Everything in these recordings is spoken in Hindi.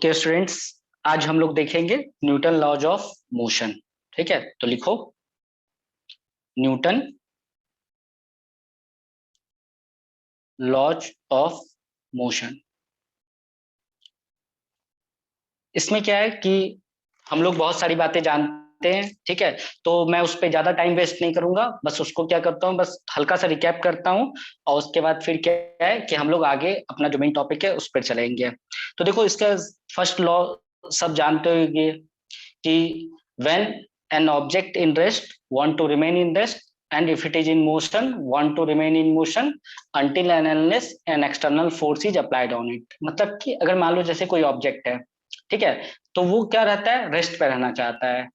ओके स्टूडेंट्स, आज हम लोग देखेंगे न्यूटन लॉज ऑफ मोशन। ठीक है, तो लिखो न्यूटन लॉज ऑफ मोशन। इसमें क्या है कि हम लोग बहुत सारी बातें जानते हैं। ठीक है, तो मैं उस पर ज्यादा टाइम वेस्ट नहीं करूंगा, बस उसको क्या करता हूँ, बस हल्का सा रिकैप करता हूँ और उसके बाद फिर क्या है कि हम लोग आगे अपना जो मेन टॉपिक है उस पर चलेंगे। तो देखो, इसका फर्स्ट लॉ सब जानते होंगे कि when an object in rest want to remain in rest, and if it is in motion want to remain in motion until and unless an external force is applied on it। मतलब कि अगर मान लो जैसे कोई ऑब्जेक्ट है, ठीक है, तो वो क्या रहता है, रेस्ट पे रहना चाहता है।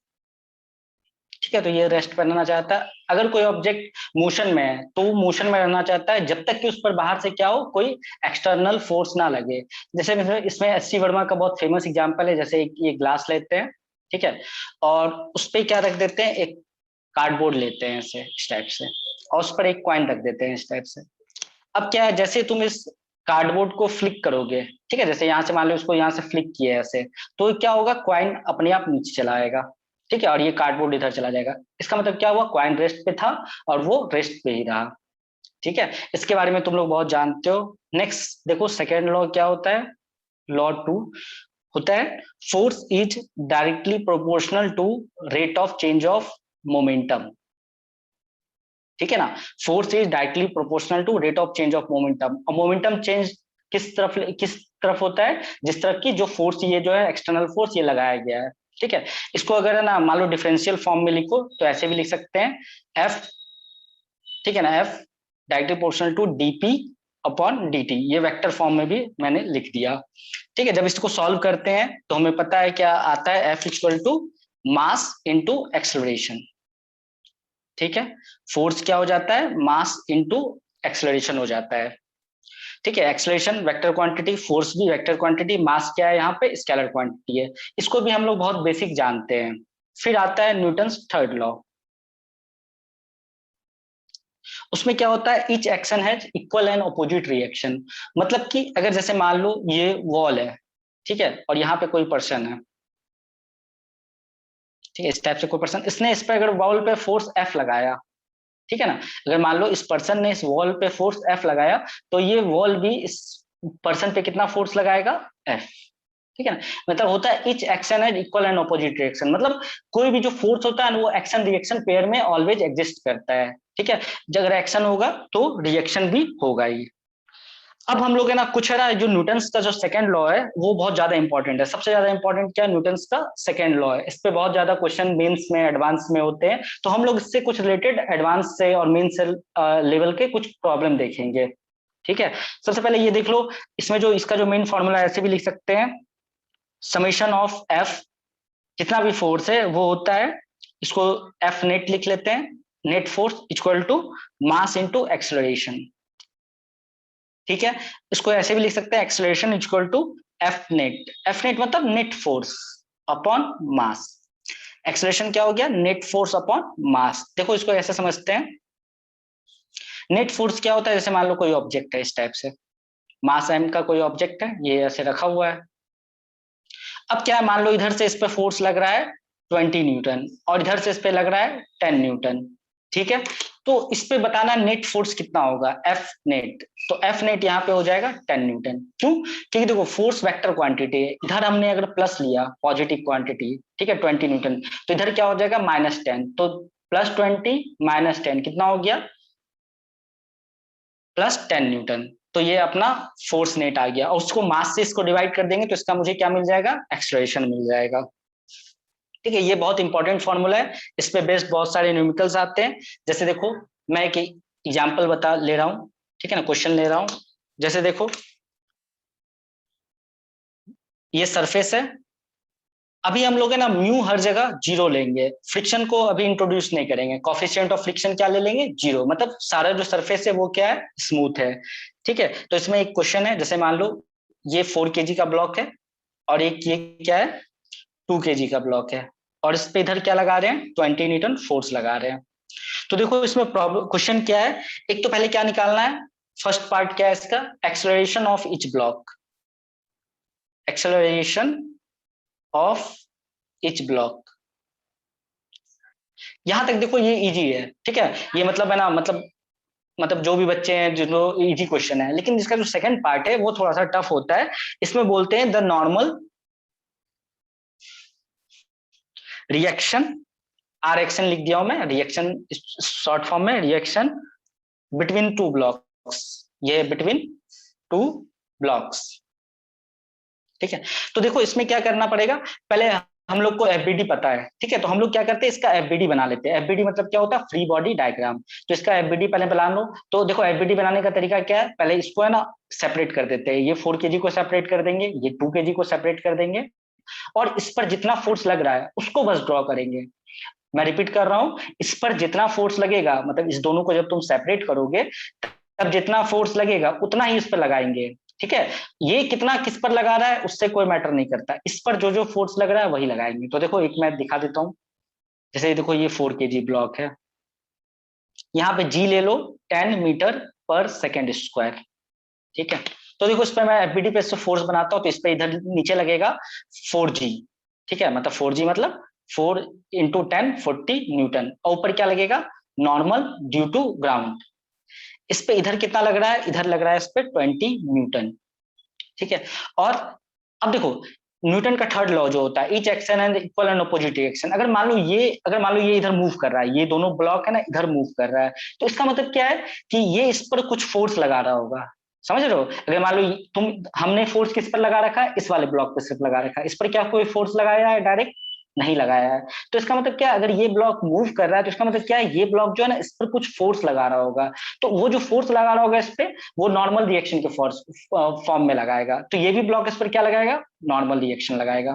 ठीक है, तो ये रेस्ट पे रहना चाहता है। अगर कोई ऑब्जेक्ट मोशन में है तो वो मोशन में रहना चाहता है जब तक कि उस पर बाहर से क्या हो, कोई एक्सटर्नल फोर्स ना लगे। जैसे इसमें एस सी वर्मा का बहुत फेमस एग्जांपल है। जैसे ये ग्लास लेते हैं, ठीक है, और उस पर क्या रख देते हैं, एक कार्डबोर्ड लेते हैं ऐसे इस टाइप से, और उस पर एक कॉइन रख देते हैं इस टाइप से। अब क्या है, जैसे तुम इस कार्डबोर्ड को फ्लिक करोगे, ठीक है, जैसे यहाँ से मान लो इसको यहाँ से फ्लिक किया है ऐसे, तो क्या होगा, कॉइन अपने आप नीचे चला आएगा। ठीक है, और ये कार्डबोर्ड इधर चला जाएगा। इसका मतलब क्या हुआ, कॉइन रेस्ट पे था और वो रेस्ट पे ही रहा। ठीक है, इसके बारे में तुम लोग बहुत जानते हो। नेक्स्ट देखो, सेकेंड लॉ क्या होता है, लॉ 2 होता है force is directly proportional to rate of change of momentum. ठीक है ना, force is directly proportional to rate of change of momentum. और मोमेंटम चेंज किस तरफ होता है, जिस तरफ की जो फोर्स ये जो है एक्सटर्नल फोर्स ये लगाया गया है। ठीक है, इसको अगर है ना मान लो डिफरेंशियल फॉर्म में लिखो तो ऐसे भी लिख सकते हैं, एफ, ठीक है ना, F directly proportional to dp upon d t. ये वेक्टर फॉर्म में भी मैंने लिख दिया। ठीक है, जब इसको सॉल्व करते हैं तो हमें पता है क्या आता है, F equal to mass into acceleration. ठीक है, फोर्स क्या हो जाता है, मास इंटू एक्सलरेशन हो जाता है। ठीक है, एक्सलेशन वेक्टर क्वांटिटी, फोर्स भी वेक्टर क्वांटिटी, मास क्या है यहाँ पे, स्केलर क्वांटिटी है। इसको भी हम लोग बहुत बेसिक जानते हैं। फिर आता है न्यूटन्स थर्ड लॉ। उसमें क्या होता है, each action has equal and opposite reaction. मतलब कि अगर जैसे मान लो ये वॉल है, ठीक है, और यहाँ पे कोई पर्सन है, ठीक है, इस टाइप से कोई पर्सन, इसने इस पर अगर वॉल पे फोर्स एफ लगाया, ठीक है ना, अगर मान लो इस पर्सन ने इस वॉल पे फोर्स एफ लगाया, तो ये वॉल भी इस पर्सन पे कितना फोर्स लगाएगा, एफ। ठीक है ना, मतलब होता है etch action and equal and opposite reaction. मतलब कोई भी जो फोर्स होता है वो एक्शन रिएक्शन पेयर में ऑलवेज एग्जिस्ट करता है। ठीक है, जब अगर एक्शन होगा तो रिएक्शन भी होगा ही। अब हम लोग है ना, कुछ है ना, जो न्यूटन्स का जो सेकंड लॉ है वो बहुत ज्यादा इंपॉर्टेंट है। सबसे ज्यादा इंपॉर्टेंट क्या है, न्यूटन्स का सेकंड लॉ है। इस पे बहुत ज्यादा क्वेश्चन मेंस में एडवांस में होते हैं, तो हम लोग इससे कुछ रिलेटेड एडवांस से और मेन से लेवल के कुछ प्रॉब्लम देखेंगे। ठीक है, सबसे पहले ये देख लो, इसमें जो इसका जो मेन फॉर्मूला ऐसे भी लिख सकते हैं, समेशन ऑफ एफ, जितना भी फोर्स है वो होता है, इसको एफ नेट लिख लेते हैं, net force equal to mass into acceleration. ठीक है, इसको ऐसे भी लिख सकते हैं, acceleration equal to F net. F net मतलब net force upon mass. Acceleration क्या हो गया, नेट फोर्स अपॉन मास। देखो इसको ऐसे समझते हैं, नेट फोर्स क्या होता है, जैसे मान लो कोई ऑब्जेक्ट है इस टाइप से, मास एम का कोई ऑब्जेक्ट है, ये ऐसे रखा हुआ है। अब क्या है, मान लो इधर से इस पे फोर्स लग रहा है 20 न्यूटन, और इधर से इस पे लग रहा है 10 न्यूटन। ठीक है, तो इस पे बताना नेट फोर्स कितना होगा, एफ नेट। तो एफ नेट यहाँ पे हो जाएगा 10 न्यूटन। क्यों, क्योंकि देखो फोर्स वेक्टर क्वांटिटी है, इधर हमने अगर प्लस लिया पॉजिटिव क्वांटिटी, ठीक है, 20 न्यूटन, तो इधर क्या हो जाएगा, -10। तो +20 -10 कितना हो गया, +10 न्यूटन। तो ये अपना फोर्स नेट आ गया, और उसको मास से इसको डिवाइड कर देंगे तो इसका मुझे क्या मिल जाएगा, एक्सलरेशन मिल जाएगा। ठीक है, ये बहुत इंपॉर्टेंट फॉर्मूला है, इस पे बेस्ड बहुत सारे न्यूमेरिकल्स आते हैं। जैसे देखो, मैं एक एग्जांपल बता ले रहा हूँ, ठीक है ना, क्वेश्चन ले रहा हूँ। जैसे देखो, ये सरफेस है, अभी हम लोग है ना म्यू हर जगह 0 लेंगे, फ्रिक्शन को अभी इंट्रोड्यूस नहीं करेंगे। कॉफिशिएंट ऑफ फ्रिक्शन क्या ले लेंगे, 0, मतलब सारा जो सरफेस है वो क्या है, स्मूथ है। ठीक है, तो इसमें एक क्वेश्चन है, जैसे मान लो ये 4 kg का ब्लॉक है, और एक ये क्या है, 2 kg का ब्लॉक है, और इस पे इधर क्या लगा रहे हैं, 20 न्यूटन फोर्स लगा रहे हैं। तो देखो इसमें प्रॉब्लम क्वेश्चन क्या है, एक तो पहले क्या निकालना है, फर्स्ट पार्ट क्या है इसका, acceleration of each block. Acceleration of each block. यहां तक देखो ये इजी है, ठीक है, ये मतलब है ना, मतलब जो भी बच्चे हैं जिनको इजी क्वेश्चन है, लेकिन इसका जो सेकंड पार्ट है वो थोड़ा सा टफ होता है। इसमें बोलते हैं the normal reaction, R action लिख दिया हूं मैं, रिएक्शन शॉर्ट फॉर्म में, रिएक्शन बिटवीन टू ब्लॉक्स, ये बिटवीन टू ब्लॉक्स, ठीक है। तो देखो इसमें क्या करना पड़ेगा, पहले हम लोग को एफबीडी पता है, ठीक है, तो हम लोग क्या करते हैं, इसका एफबीडी बना लेते हैं। एफबीडी मतलब क्या होता है, फ्री बॉडी डायग्राम। तो इसका एफबीडी पहले बना लो। तो देखो एफबीडी बनाने का तरीका क्या है, पहले इसको है ना सेपरेट कर देते हैं, ये 4 kg को सेपरेट कर देंगे, ये 2 kg को सेपरेट कर देंगे, और इस पर जितना फोर्स लग रहा है उसको बस ड्रॉ करेंगे। मैं रिपीट कर रहा हूं, इस पर जितना फोर्स लगेगा, मतलब इस दोनों को जब तुम सेपरेट करोगे तब जितना फोर्स लगेगा उतना ही इस पर लगाएंगे, ठीक है। ये कितना किस पर लगा रहा है उससे कोई मैटर नहीं करता, इस पर जो जो फोर्स लग रहा है वही लगाएंगे। तो देखो एक मैं दिखा देता हूँ, जैसे देखो ये 4 kg ब्लॉक है, यहाँ पे जी ले लो 10 मीटर पर सेकेंड स्क्वायर, ठीक है। तो देखो इस पर मैं एफबीडी पे फोर्स बनाता हूँ, तो इस पे इधर नीचे लगेगा 4g, ठीक है, मतलब 4g मतलब 4 × 10 40 न्यूटन, और ऊपर क्या लगेगा, नॉर्मल ड्यू टू ग्राउंड। इस पे इधर कितना लग रहा है, इधर लग रहा है इस पे 20 न्यूटन, ठीक है। और अब देखो न्यूटन का थर्ड लॉ जो होता है, each action and equal and opposite reaction, अगर मान लो ये इधर मूव कर रहा है, ये दोनों ब्लॉक है ना इधर मूव कर रहा है, तो इसका मतलब क्या है कि ये इस पर कुछ फोर्स लगा रहा होगा, समझ रहे हो। अगर मान लो तुम, हमने फोर्स किस पर लगा रखा है, इस वाले ब्लॉक पे सिर्फ लगा रखा है, इस पर क्या कोई फोर्स लगाया है डायरेक्ट, नहीं लगाया है। तो इसका मतलब क्या है, अगर ये ब्लॉक मूव कर रहा है तो इसका मतलब क्या है, ये ब्लॉक जो है ना इस पर कुछ फोर्स लगा रहा होगा, तो वो जो फोर्स लगा रहा होगा इस पे, वो नॉर्मल रिएक्शन के फोर्स फॉर्म में लगाएगा। तो ये भी ब्लॉक इस पर क्या लगाएगा, नॉर्मल रिएक्शन लगाएगा,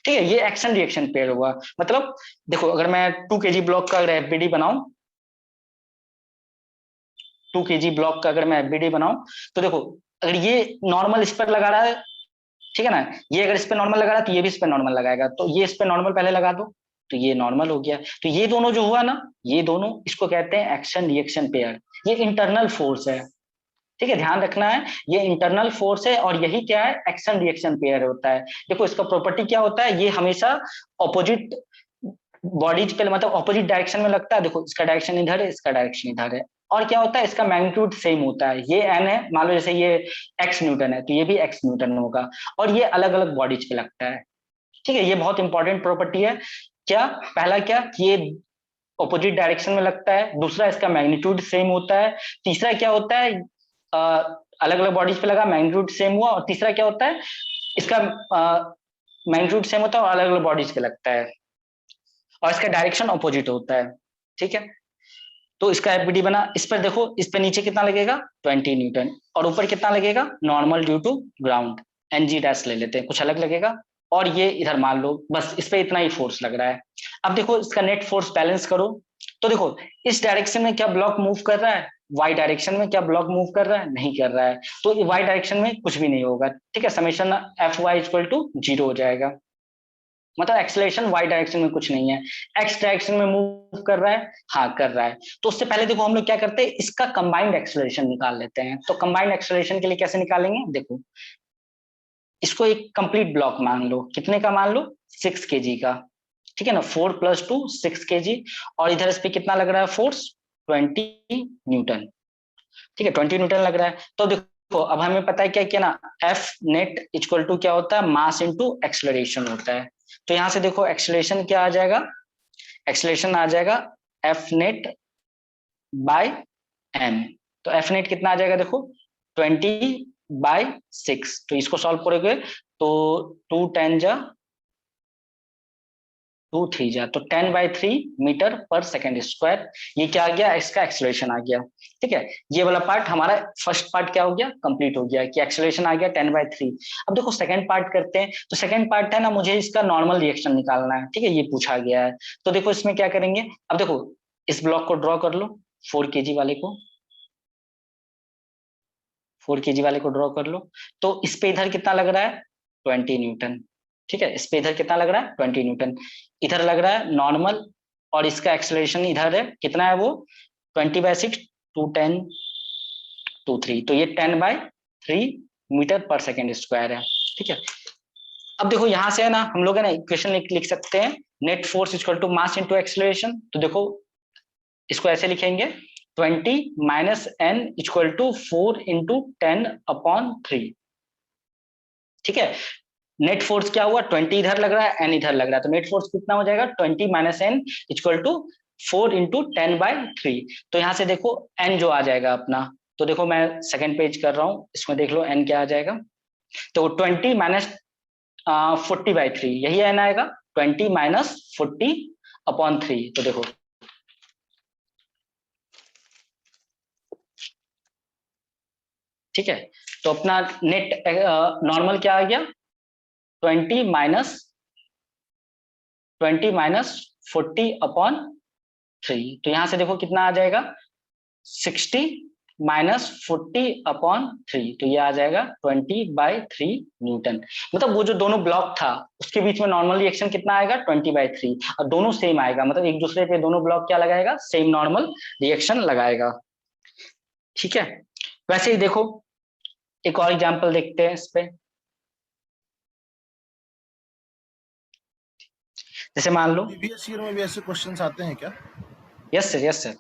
ठीक है। ये एक्शन रिएक्शन पेयर हुआ। मतलब देखो अगर मैं 2 kg ब्लॉक का अगर एफबीडी बनाऊं, 2 kg ब्लॉक का अगर मैं एफबीडी बनाऊं, तो देखो अगर ये नॉर्मल इस पर लगा रहा है, ठीक है ना, ये अगर इस पे नॉर्मल लगा रहा है तो ये भी इस पे नॉर्मल लगाएगा, तो ये इस पे नॉर्मल पहले लगा दो, तो ये नॉर्मल हो गया। तो ये दोनों जो हुआ ना, ये दोनों इसको कहते हैं एक्शन रिएक्शन पेयर। ये इंटरनल फोर्स है, ठीक है, ध्यान रखना है, ये इंटरनल फोर्स है, और यही क्या है, एक्शन रिएक्शन पेयर होता है। देखो इसका प्रॉपर्टी क्या होता है, ये हमेशा ऑपोजिट बॉडीज पे, मतलब ऑपोजिट डायरेक्शन में लगता है। देखो इसका डायरेक्शन इधर है, इसका डायरेक्शन इधर है, और क्या होता है, इसका मैग्नीट्यूड सेम होता है। ये एन है, मान लो जैसे ये एक्स न्यूटन है तो ये भी एक्स न्यूटन होगा, और ये अलग अलग बॉडीज पे लगता है, ठीक है। ये बहुत इंपॉर्टेंट प्रॉपर्टी है। क्या, पहला क्या, ये ऑपोजिट डायरेक्शन में लगता है, दूसरा इसका मैग्नीट्यूड सेम होता है, तीसरा क्या होता है, अलग अलग बॉडीज पे लगा, मैग्नीट्यूड सेम हुआ, और तीसरा क्या होता है, इसका मैग्नीट्यूड सेम होता है और अलग अलग बॉडीज पे लगता है, और इसका डायरेक्शन ऑपोजिट होता है, ठीक है। तो इसका एफबीडी बना, इस पर देखो, इस पर नीचे कितना लगेगा, 20 न्यूटन, और ऊपर कितना लगेगा, normal due to ground, NG dash ले लेते हैं, कुछ अलग लगेगा, और ये इधर मान लो बस इस पे इतना ही फोर्स लग रहा है। अब देखो इसका नेट फोर्स बैलेंस करो, तो देखो इस डायरेक्शन में क्या ब्लॉक मूव कर रहा है, वाई डायरेक्शन में क्या ब्लॉक मूव कर रहा है, नहीं कर रहा है, तो वाई डायरेक्शन में कुछ भी नहीं होगा, ठीक है, summation F Y equal to 0 हो जाएगा। मतलब एक्सलेशन वाई डायरेक्शन में कुछ नहीं है, एक्स डायरेक्शन में मूव कर रहा है, हाँ कर रहा है। तो उससे पहले देखो हम लोग क्या करते हैं, इसका कंबाइंड एक्सलेशन निकाल लेते हैं। तो कंबाइंड एक्सलेशन के लिए कैसे निकालेंगे, देखो इसको एक कंप्लीट ब्लॉक मान लो, कितने का मान लो, 6 kg का, ठीक है ना, 4 + 2 6 kg, और इधर इस पे कितना लग रहा है फोर्स, 20 न्यूटन, ठीक है, 20 न्यूटन लग रहा है। तो देखो अब हमें पता है क्या क्या ना, एफ नेट इक्वल टू क्या होता है, मास इंटू एक्सलरेशन होता है। तो यहां से देखो एक्सलेशन क्या आ जाएगा, एक्सलेशन आ जाएगा एफ नेट बाय एम। तो एफ नेट कितना आ जाएगा, देखो 20/6, तो इसको सॉल्व करोगे तो 2 × 10⁻²⁵ तो 10/3 मीटर पर सेकेंड स्क्वायर, ये क्या आ गया, इसका एक्सलेशन आ गया, ठीक है। ये वाला पार्ट हमारा फर्स्ट पार्ट क्या हो गया, कंप्लीट हो गया, कि एक्सलेशन आ गया 10/3। अब देखो सेकंड पार्ट करते हैं, तो सेकंड पार्ट है ना, मुझे इसका नॉर्मल रिएक्शन निकालना है, ठीक है, ये पूछा गया है। तो देखो इसमें क्या करेंगे, अब देखो इस ब्लॉक को ड्रॉ कर लो, 4 kg वाले को, 4 kg वाले को ड्रॉ कर लो। तो इस पे इधर कितना लग रहा है, 20 न्यूटन, ठीक है, इस पे इधर कितना लग रहा है, 20 न्यूटन, इधर लग रहा है नॉर्मल, और इसका एक्सलेशन इधर है कितना है वो, 20/6 2 10 2 3, तो ये 10/3 मीटर पर सेकेंड स्क्वायर है, ठीक है। अब देखो यहाँ से है ना, हम लोग है ना इक्वेशन लिख सकते हैं, net force equal to mass into acceleration. तो देखो इसको ऐसे लिखेंगे, 20 minus N equal to 4 into 10/3। ठीक है, नेट फोर्स क्या हुआ, 20 इधर लग रहा है, एन इधर लग रहा है, तो नेट फोर्स कितना हो जाएगा, 20 minus N equal to 4 into 10/3। तो यहाँ से देखो एन जो आ जाएगा अपना, तो देखो मैं सेकंड पेज कर रहा हूँ, इसमें देख लो एन क्या आ जाएगा। तो 20 माइनस 40/3, यही एन आएगा, 20 माइनस 40/3। तो देखो ठीक है, तो अपना नेट नॉर्मल क्या आ गया, 20 माइनस 40/3। तो यहां से देखो कितना आ जाएगा, 60 माइनस 40/3। तो ये आ जाएगा 20/3 न्यूटन। मतलब वो जो दोनों ब्लॉक था उसके बीच में नॉर्मल रिएक्शन कितना आएगा, 20/3, और दोनों सेम आएगा, मतलब एक दूसरे पे दोनों ब्लॉक क्या लगाएगा, सेम नॉर्मल रिएक्शन लगाएगा। ठीक है, वैसे ही देखो एक और एग्जांपल देखते हैं इस पे। जैसे मान लो, प्रीवियस ईयर में भी ऐसे क्वेश्चंस आते हैं क्या? Yes sir, yes sir.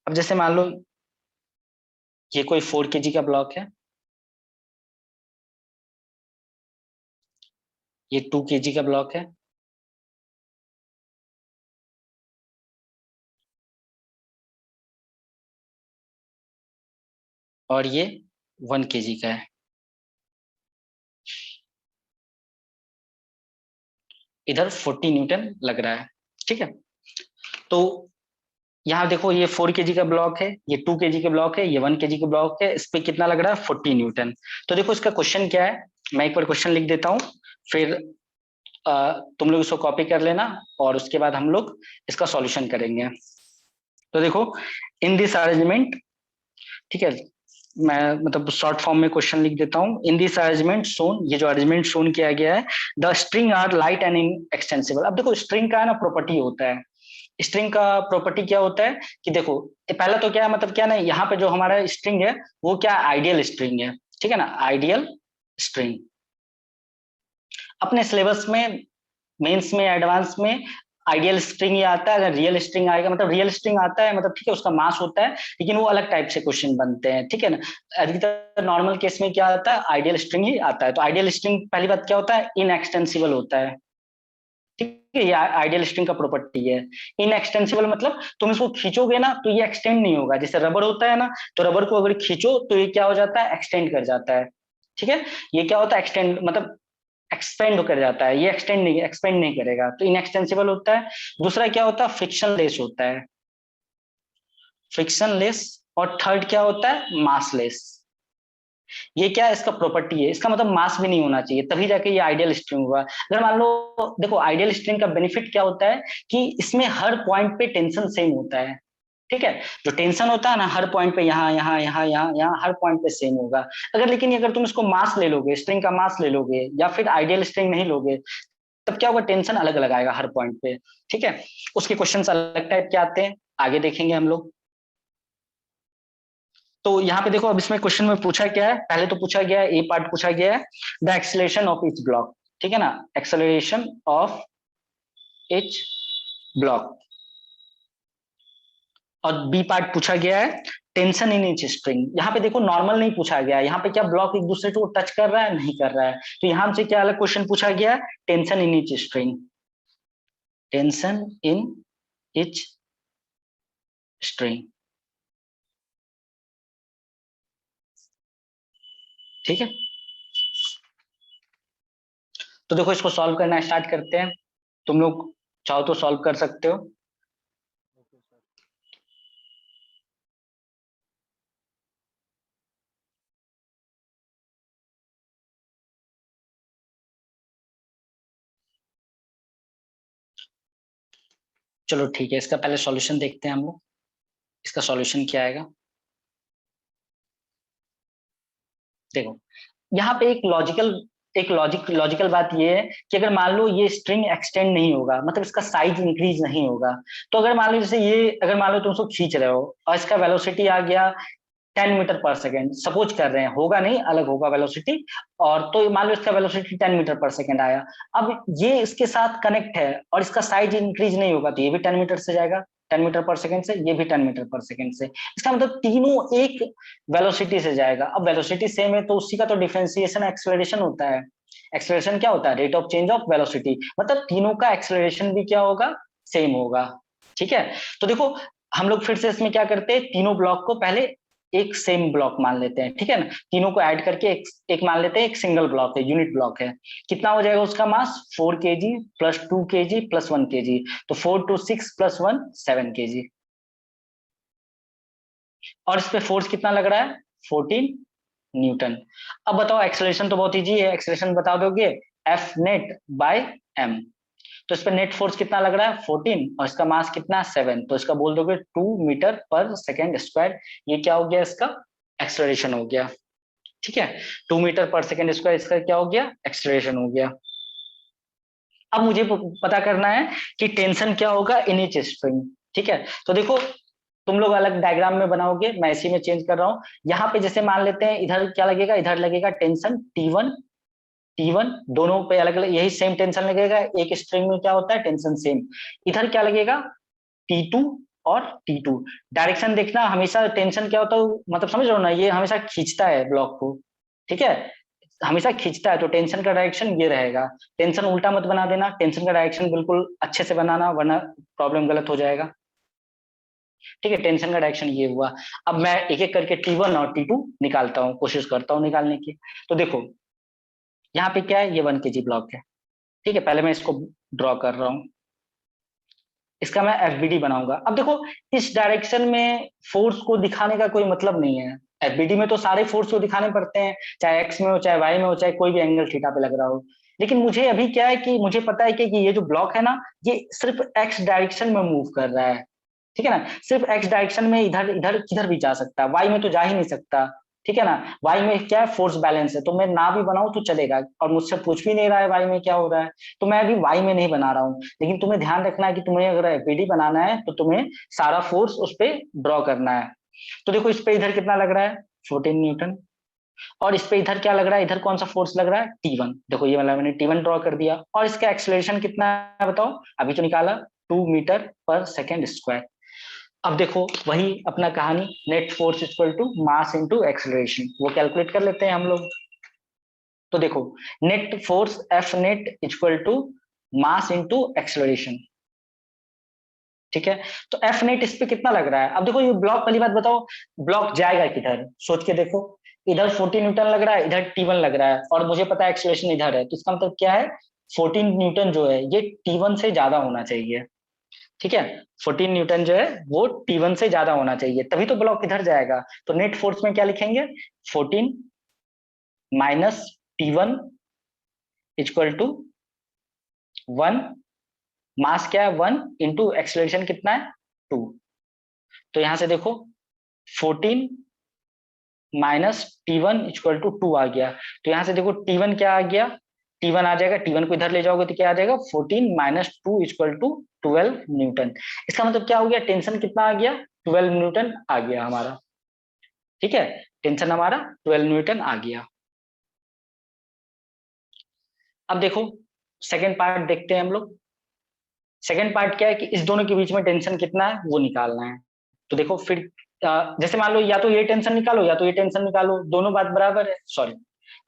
अब जैसे मान लो ये कोई 4 kg का ब्लॉक है, ये 2 kg का ब्लॉक है, और ये 1 kg का है। इधर 40 न्यूटन लग रहा है। ठीक है, तो यहाँ देखो ये 4 kg का ब्लॉक है, ये 2 kg का ब्लॉक है, ये 1 kg का ब्लॉक है, इस पे कितना लग रहा है, 40 न्यूटन। तो देखो इसका क्वेश्चन क्या है, मैं एक बार क्वेश्चन लिख देता हूँ, फिर तुम लोग इसको कॉपी कर लेना, और उसके बाद हम लोग इसका सॉल्यूशन करेंगे। तो देखो, इन दिस अरेंजमेंट, ठीक है, मैं मतलब शॉर्ट फॉर्म में क्वेश्चन लिख देता हूँ। इन दिस अरेंजमेंट शोन, ये जो अरेंजमेंट शोन किया गया है, the string are light and inextensible. अब देखो स्ट्रिंग का है ना प्रॉपर्टी होता है, स्ट्रिंग का प्रॉपर्टी क्या होता है कि देखो पहला तो क्या है, मतलब क्या ना, यहाँ पे जो हमारा स्ट्रिंग है वो क्या आइडियल स्ट्रिंग है। ठीक है ना, आइडियल स्ट्रिंग। अपने सिलेबस में, मेंस में, एडवांस में आइडियल स्ट्रिंग ही आता है। अगर रियल स्ट्रिंग आएगा, मतलब रियल स्ट्रिंग आता है, मतलब ठीक है उसका मास होता है, लेकिन वो अलग टाइप से क्वेश्चन बनते हैं। ठीक है ना, अधिकतर नॉर्मल केस में क्या आता है, आइडियल स्ट्रिंग ही आता है। तो आइडियल स्ट्रिंग पहली बात क्या होता है, इनएक्सटेंसिबल होता है। ठीक है, ये आइडियल स्ट्रिंग का प्रॉपर्टी है। इनएक्सटेंसिबल मतलब तुम इसको खींचोगे ना तो ये एक्सटेंड नहीं होगा, जैसे रबर होता है ना, तो रबर को अगर खींचो तो ये क्या हो जाता है, एक्सटेंड कर जाता है। ठीक है, ये क्या होता है, एक्सटेंड मतलब एक्सपेंड कर जाता है, ये एक्सपेंड नहीं करेगा, तो इनएक्सटेंसिबल होता है। दूसरा क्या होता है, फ्रिक्शनलेस होता है, फ्रिक्शनलेस। और थर्ड क्या होता है, मासलेस। ये क्या है, इसका प्रॉपर्टी है, इसका मतलब मास भी नहीं होना चाहिए, तभी जाके ये आइडियल स्ट्रिंग हुआ। अगर मान लो, देखो आइडियल स्ट्रिंग का बेनिफिट क्या होता है कि इसमें हर पॉइंट पे टेंशन सेम होता है। ठीक है, जो टेंशन होता है ना हर पॉइंट पे, यहाँ यहाँ यहाँ यहाँ यहाँ हर पॉइंट पे सेम होगा। अगर लेकिन अगर तुम इसको मास ले लोगे, स्ट्रिंग का मास ले लोगे, या फिर आइडियल स्ट्रिंग नहीं लोगे, तब क्या होगा, टेंशन अलग लगाएगा हर पॉइंट पे। ठीक है, उसके क्वेश्चन अलग टाइप के आते हैं, आगे देखेंगे हम लोग। तो यहाँ पे देखो, अब इसमें क्वेश्चन में पूछा क्या है, पहले तो पूछा गया है, ए पार्ट पूछा गया है, the acceleration of each block. ठीक है ना, एक्सेलरेशन ऑफ ईच ब्लॉक। और बी पार्ट पूछा गया है, टेंशन इन ईच स्ट्रिंग। यहाँ पे देखो नॉर्मल नहीं पूछा गया है, यहाँ पे क्या ब्लॉक एक दूसरे को टच कर रहा है, नहीं कर रहा है, तो यहाँ से क्या अलग क्वेश्चन पूछा गया है, tension in each string, tension in each string. ठीक है, तो देखो इसको सॉल्व करना स्टार्ट करते हैं, तुम लोग चाहो तो सॉल्व कर सकते हो। चलो ठीक है, इसका पहले सॉल्यूशन देखते हैं हम लोग, इसका सॉल्यूशन क्या आएगा। देखो यहाँ पे एक लॉजिकल एक लॉजिकल बात ये है कि अगर मान लो ये स्ट्रिंग एक्सटेंड नहीं होगा, मतलब इसका साइज इंक्रीज नहीं होगा, तो अगर मान लो जैसे ये, अगर मान लो तुम उसको खींच रहे हो और इसका वेलोसिटी आ गया 10 मीटर पर सेकेंड, सपोज कर रहे हैं, होगा नहीं, अलग होगा वेलोसिटी, और तो मान लो इसका वेलोसिटी 10 मीटर पर सेकेंड आया, अब ये इसके साथ कनेक्ट है और इसका साइज इंक्रीज नहीं होगा, तो ये भी 10 मीटर से जाएगा, 10 मीटर पर सेकेंड से, ये भी 10 मीटर पर सेकेंड से, इसका मतलब तीनों एक वेलोसिटी से जाएगा। अब वेलोसिटी सेम है तो उसी का तो डिफरेंशिएशन एक्सेलरेशन होता है। एक्सेलरेशन क्या होता है? Rate of change of velocity, मतलब तीनों का एक्सेलरेशन भी क्या होगा? सेम होगा। ठीक है, तो देखो हम लोग फिर से इसमें क्या करते हैं, तीनों ब्लॉक को पहले एक सेम ब्लॉक मान लेते हैं, ठीक है ना, तीनों को ऐड करके एक मान लेते हैं, एक सिंगल ब्लॉक है, यूनिट ब्लॉक है। कितना हो जाएगा उसका मास? 4 kg plus 2 kg plus 1 kg, तो 4 to 6 प्लस 1 7 kg। और इस पे फोर्स कितना लग रहा है? 14 न्यूटन। अब बताओ एक्सेलरेशन तो बहुत इजी है, एक्सेलरेशन बता दोगे, एफ नेट बाय एम। तो इस पर नेट फोर्स कितना लग रहा है? 14, और इसका मास कितना? 7, तो इसका बोल दोगे 2 मीटर पर सेकेंड स्क्वायर। ये क्या हो गया? इसका एक्सेलरेशन हो गया। ठीक है, 2 मीटर पर सेकेंड स्क्वायर, इसका क्या हो गया? एक्सेलरेशन हो गया। अब मुझे पता करना है कि टेंशन क्या होगा इन ईच स्ट्रिंग। ठीक है, तो देखो तुम लोग अलग डायग्राम में बनाओगे, मैं इसी में चेंज कर रहा हूं। यहाँ पे जैसे मान लेते हैं इधर क्या लगेगा, इधर लगेगा टेंशन T1, T1 दोनों पे अलग अलग यही सेम टेंशन लगेगा, एक स्ट्रिंग में क्या होता है टेंशन सेम। इधर क्या लगेगा? T2 और T2। डायरेक्शन देखना, हमेशा टेंशन क्या होता है, मतलब समझ रहे हो ना, ये हमेशा खींचता है ब्लॉक को। ठीक है, हमेशा खींचता है, तो टेंशन का डायरेक्शन ये रहेगा। टेंशन उल्टा मत बना देना, टेंशन का डायरेक्शन बिल्कुल अच्छे से बनाना, वरना प्रॉब्लम गलत हो जाएगा। ठीक है, टेंशन का डायरेक्शन ये हुआ। अब मैं एक एक करके T1 और T2 निकालता हूँ, कोशिश करता हूँ निकालने की। तो देखो यहाँ पे क्या है, ये 1 kg ब्लॉक है। ठीक है, पहले मैं इसको ड्रॉ कर रहा हूँ, इसका मैं एफबीडी बनाऊंगा। अब देखो इस डायरेक्शन में फोर्स को दिखाने का कोई मतलब नहीं है, एफबीडी में तो सारे फोर्स को दिखाने पड़ते हैं, चाहे एक्स में हो, चाहे वाई में हो, चाहे कोई भी एंगल थीटा पे लग रहा हो। लेकिन मुझे अभी क्या है कि मुझे पता है कि ये जो ब्लॉक है ना, ये सिर्फ एक्स डायरेक्शन में मूव कर रहा है। ठीक है ना, सिर्फ एक्स डायरेक्शन में, इधर इधर किधर भी जा सकता है, वाई में तो जा ही नहीं सकता। ठीक है ना, वाई में क्या है, फोर्स बैलेंस है, तो मैं ना भी बनाऊं तो चलेगा, और मुझसे पूछ भी नहीं रहा है वाई में क्या हो रहा है, तो मैं अभी वाई में नहीं बना रहा हूँ। लेकिन तुम्हें ध्यान रखना है कि तुम्हें अगर एफबीडी बनाना है तो तुम्हें सारा फोर्स उस पर ड्रॉ करना है। तो देखो इस पे इधर कितना लग रहा है? 14 न्यूटन। और इस पे इधर क्या लग रहा है, इधर कौन सा फोर्स लग रहा है? T1। देखो ये वाला मैंने T1 ड्रॉ कर दिया, और इसका एक्सेलरेशन कितना है बताओ, अभी तो निकाला, 2 मीटर पर सेकेंड स्क्वायर। अब देखो वही अपना कहानी, net force equal to mass into acceleration, वो कैलकुलेट कर लेते हैं हम लोग। तो देखो net force F net equal to mass into acceleration. ठीक है, तो एफ नेट इस पे कितना लग रहा है? अब देखो ये ब्लॉक वाली बात बताओ, ब्लॉक जाएगा किधर, सोच के देखो। इधर 14 न्यूटन लग रहा है, इधर T1 लग रहा है, और मुझे पता है एक्सेलरेशन इधर है, तो इसका मतलब क्या है, 14 न्यूटन जो है ये T1 से ज्यादा होना चाहिए। ठीक है, 14 न्यूटन जो है वो T1 से ज्यादा होना चाहिए, तभी तो ब्लॉक इधर जाएगा। तो नेट फोर्स में क्या लिखेंगे, 14 माइनस T1 इक्वल टू 1, मास क्या है 1, इंटू एक्सेलरेशन कितना है 2। तो यहां से देखो 14 माइनस T1 इक्वल टू 2 आ गया। तो यहां से देखो T1 क्या आ गया, T1 आ जाएगा, T1 को इधर ले जाओगे तो क्या आ जाएगा, 14 माइनस 2 इक्वल टू 12 न्यूटन। इसका मतलब क्या हो गया, टेंशन कितना आ गया, 12 न्यूटन आ गया हमारा। ठीक है, टेंशन हमारा 12 न्यूटन आ गया। अब देखो सेकेंड पार्ट देखते हैं हम लोग। सेकेंड पार्ट क्या है कि इस दोनों के बीच में टेंशन कितना है वो निकालना है। तो देखो फिर जैसे मान लो या तो ये टेंशन निकालो या तो ये टेंशन निकालो, दोनों बात बराबर है, सॉरी,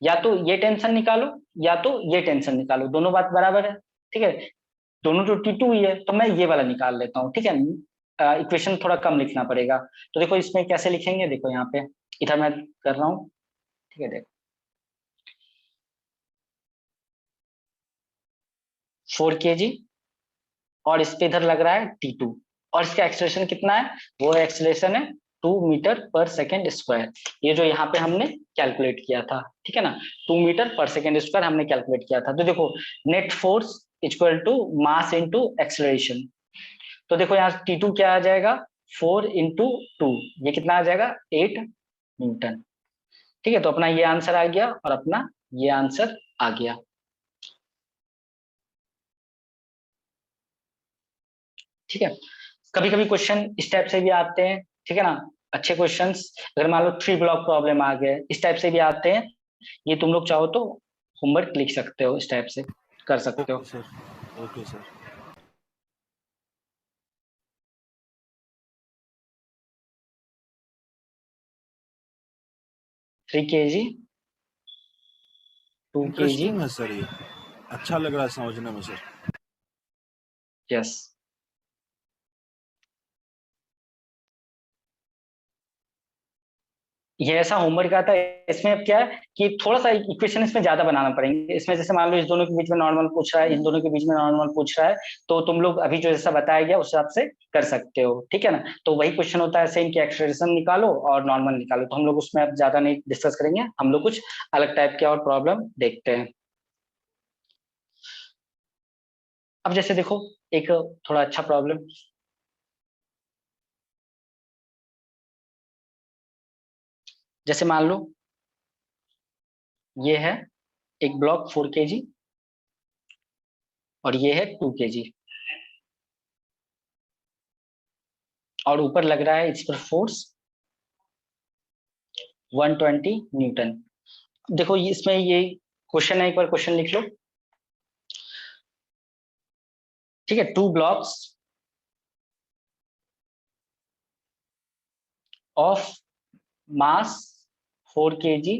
या तो ये टेंशन निकालो या तो ये टेंशन निकालो, दोनों बात बराबर है। ठीक है, दोनों तो T2 ही है, तो मैं ये वाला निकाल लेता हूँ। ठीक है, इक्वेशन थोड़ा कम लिखना पड़ेगा। तो देखो इसमें कैसे लिखेंगे, देखो यहाँ पे इधर मैं कर रहा हूँ। ठीक है, देखो 4 kg, और इस पे इधर लग रहा है T2, और इसका एक्सेलरेशन कितना है, वो एक्सेलरेशन है 2 मीटर पर सेकेंड स्क्वायर, ये जो यहाँ पे हमने कैलकुलेट किया था। ठीक है ना, 2 मीटर पर सेकेंड स्क्वायर हमने कैलकुलेट किया था। तो देखो net force equal to mass into acceleration. तो देखो यहाँ T2 क्या आ जाएगा, 4 इंटू 2, ये कितना आ जाएगा 8 न्यूटन। ठीक है, तो अपना ये आंसर आ गया और अपना ये आंसर आ गया। ठीक है, कभी कभी क्वेश्चन इस टाइप से भी आते हैं, ठीक है ना, अच्छे क्वेश्चंस। अगर मान लो 3 ब्लॉक प्रॉब्लम आ गए, इस टाइप से भी आते हैं। ये तुम लोग चाहो तो होमवर्क लिख सकते हो, इस टाइप से कर सकते ओके हो। Sir. Okay sir. 3 kg, 2 kg। Interesting है सर ये, अच्छा लग रहा है समझने में सर। यस, ये ऐसा होमवर्क आता है। इसमें अब क्या है कि थोड़ा सा इक्वेशन इसमें ज्यादा बनाना पड़ेंगे। इसमें जैसे मान लो इस दोनों के बीच में नॉर्मल पूछ रहा है, इन दोनों के बीच में नॉर्मल पूछ रहा है, तो तुम लोग अभी जो जैसा बताया गया उस हिसाब से कर सकते हो, ठीक है ना। तो वही क्वेश्चन होता है, से इनकी एक्सलेरेशन निकालो और नॉर्मल निकालो। तो हम लोग उसमें अब ज्यादा नहीं डिस्कस करेंगे, हम लोग कुछ अलग टाइप के और प्रॉब्लम देखते हैं। अब जैसे देखो, एक थोड़ा अच्छा प्रॉब्लम, जैसे मान लो ये है एक ब्लॉक 4 kg और ये है 2 kg, और ऊपर लग रहा है इस पर फोर्स 120 न्यूटन। देखो इसमें ये क्वेश्चन है, एक बार क्वेश्चन लिख लो। ठीक है, 2 blocks of mass 4 kg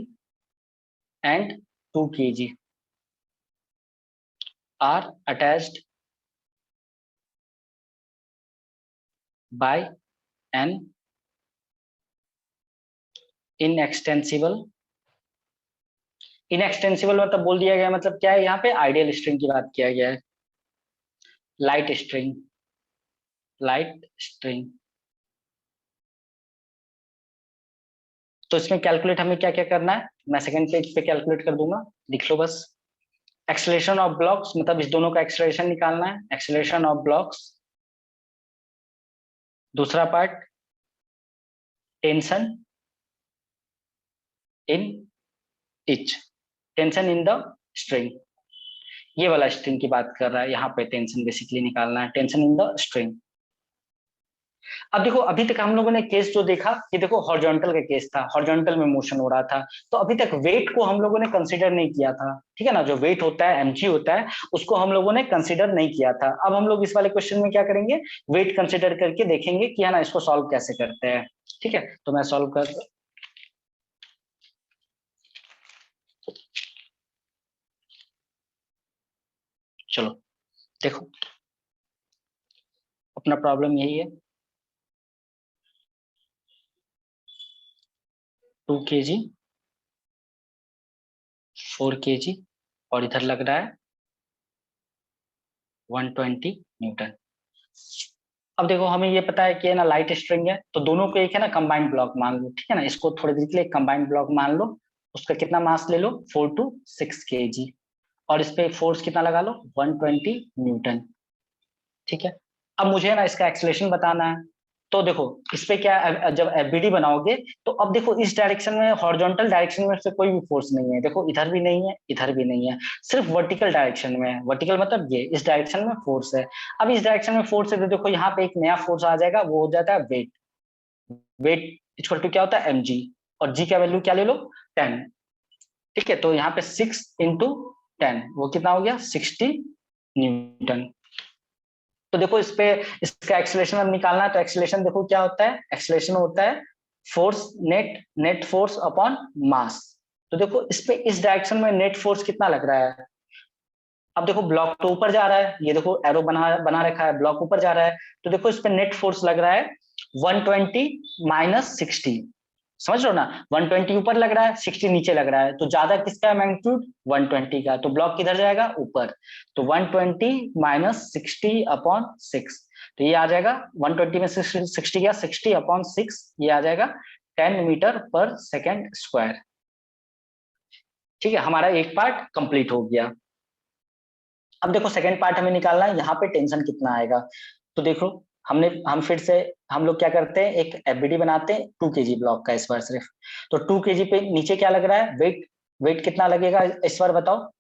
and 2 kg are attached by an inextensible, inextensible मतलब बोल दिया गया, मतलब क्या है, यहाँ पे आइडियल स्ट्रिंग की बात किया गया है। Light string, light string. तो इसमें कैलकुलेट हमें क्या क्या करना है, मैं सेकंड पेज पे कैलकुलेट कर दूंगा, लिख लो बस। एक्सेलरेशन ऑफ ब्लॉक्स, मतलब इस दोनों का एक्सेलरेशन निकालना है, एक्सेलरेशन ऑफ ब्लॉक्स। दूसरा part, tension in each, tension in the string. ये वाला स्ट्रिंग की बात कर रहा है, यहाँ पे टेंशन बेसिकली निकालना है, टेंशन इन द स्ट्रिंग। अब देखो, अभी तक हम लोगों ने केस जो देखा, ये देखो हॉरिजॉन्टल का केस था, हॉरिजॉन्टल में मोशन हो रहा था। तो अभी तक वेट को हम लोगों ने कंसीडर नहीं किया था, ठीक है ना। जो वेट होता है, एमजी होता है, उसको हम लोगों ने कंसीडर नहीं किया था। अब हम लोग इस वाले क्वेश्चन में क्या करेंगे, वेट कंसीडर करके देखेंगे कि है ना, इसको सॉल्व कैसे करते हैं। ठीक है, तो मैं सॉल्व कर, चलो देखो, अपना प्रॉब्लम यही है। 2 kg, 4 kg, और इधर लग रहा है 120 न्यूटन। अब देखो, हमें ये पता है कि है ना लाइट स्ट्रिंग है, तो दोनों को एक है ना कंबाइंड ब्लॉक मान लो, ठीक है ना। इसको थोड़ी देर के लिए कंबाइंड ब्लॉक मान लो। उसका कितना मास ले लो, 4 to 6 kg, और इस पे फोर्स कितना लगा लो, 120 न्यूटन। ठीक है, अब मुझे है ना इसका एक्सेलरेशन बताना है। तो देखो इस पे क्या जब एफबीडी बनाओगे, तो अब देखो इस डायरेक्शन में, हॉरिजॉन्टल डायरेक्शन में से कोई भी फोर्स नहीं है। देखो इधर भी नहीं है, इधर भी नहीं है, सिर्फ वर्टिकल डायरेक्शन में है। वर्टिकल मतलब ये इस डायरेक्शन में फोर्स है। अब इस डायरेक्शन में फोर्स है, तो देखो यहाँ पे एक नया फोर्स आ जाएगा, वो हो जाता है वेट। वेट इक्वल टू क्या होता है, mg, और g का वैल्यू क्या ले लो, 10। ठीक है, तो यहाँ पे 6 × 10, वो कितना हो गया, 60 न्यूटन। तो देखो इस पे, इसका एक्सेलरेशन अब निकालना है। तो एक्सेलरेशन देखो क्या होता है, एक्सेलरेशन होता है फोर्स, नेट फोर्स अपॉन मास। तो देखो इस पे, इस डायरेक्शन में नेट फोर्स कितना लग रहा है। अब देखो ब्लॉक तो ऊपर जा रहा है, ये देखो एरो बना बना रखा है, ब्लॉक ऊपर जा रहा है। तो देखो इस पे नेट फोर्स लग रहा है 120 - 60, समझ रहे हो ना। 120 ऊपर लग रहा है, 60 नीचे लग रहा है, तो ज्यादा किसका मैग्नीट्यूड, 120 का। तो ब्लॉक किधर जाएगा, ऊपर। तो 120 - 60/6, तो ये आ जाएगा 120 में 60 गया, 60/6, ये आ जाएगा 10 मीटर पर सेकेंड स्क्वायर। ठीक है, हमारा एक पार्ट कंप्लीट हो गया। अब देखो सेकंड पार्ट हमें निकालना है, यहाँ पे टेंशन कितना आएगा। तो देखो, हम फिर से, हम लोग क्या करते हैं, एक एफबीडी बनाते हैं 2 kg ब्लॉक का इस बार सिर्फ। तो 2 kg पे नीचे क्या लग रहा है, वेट। वेट कितना लगेगा इस बार बताओ,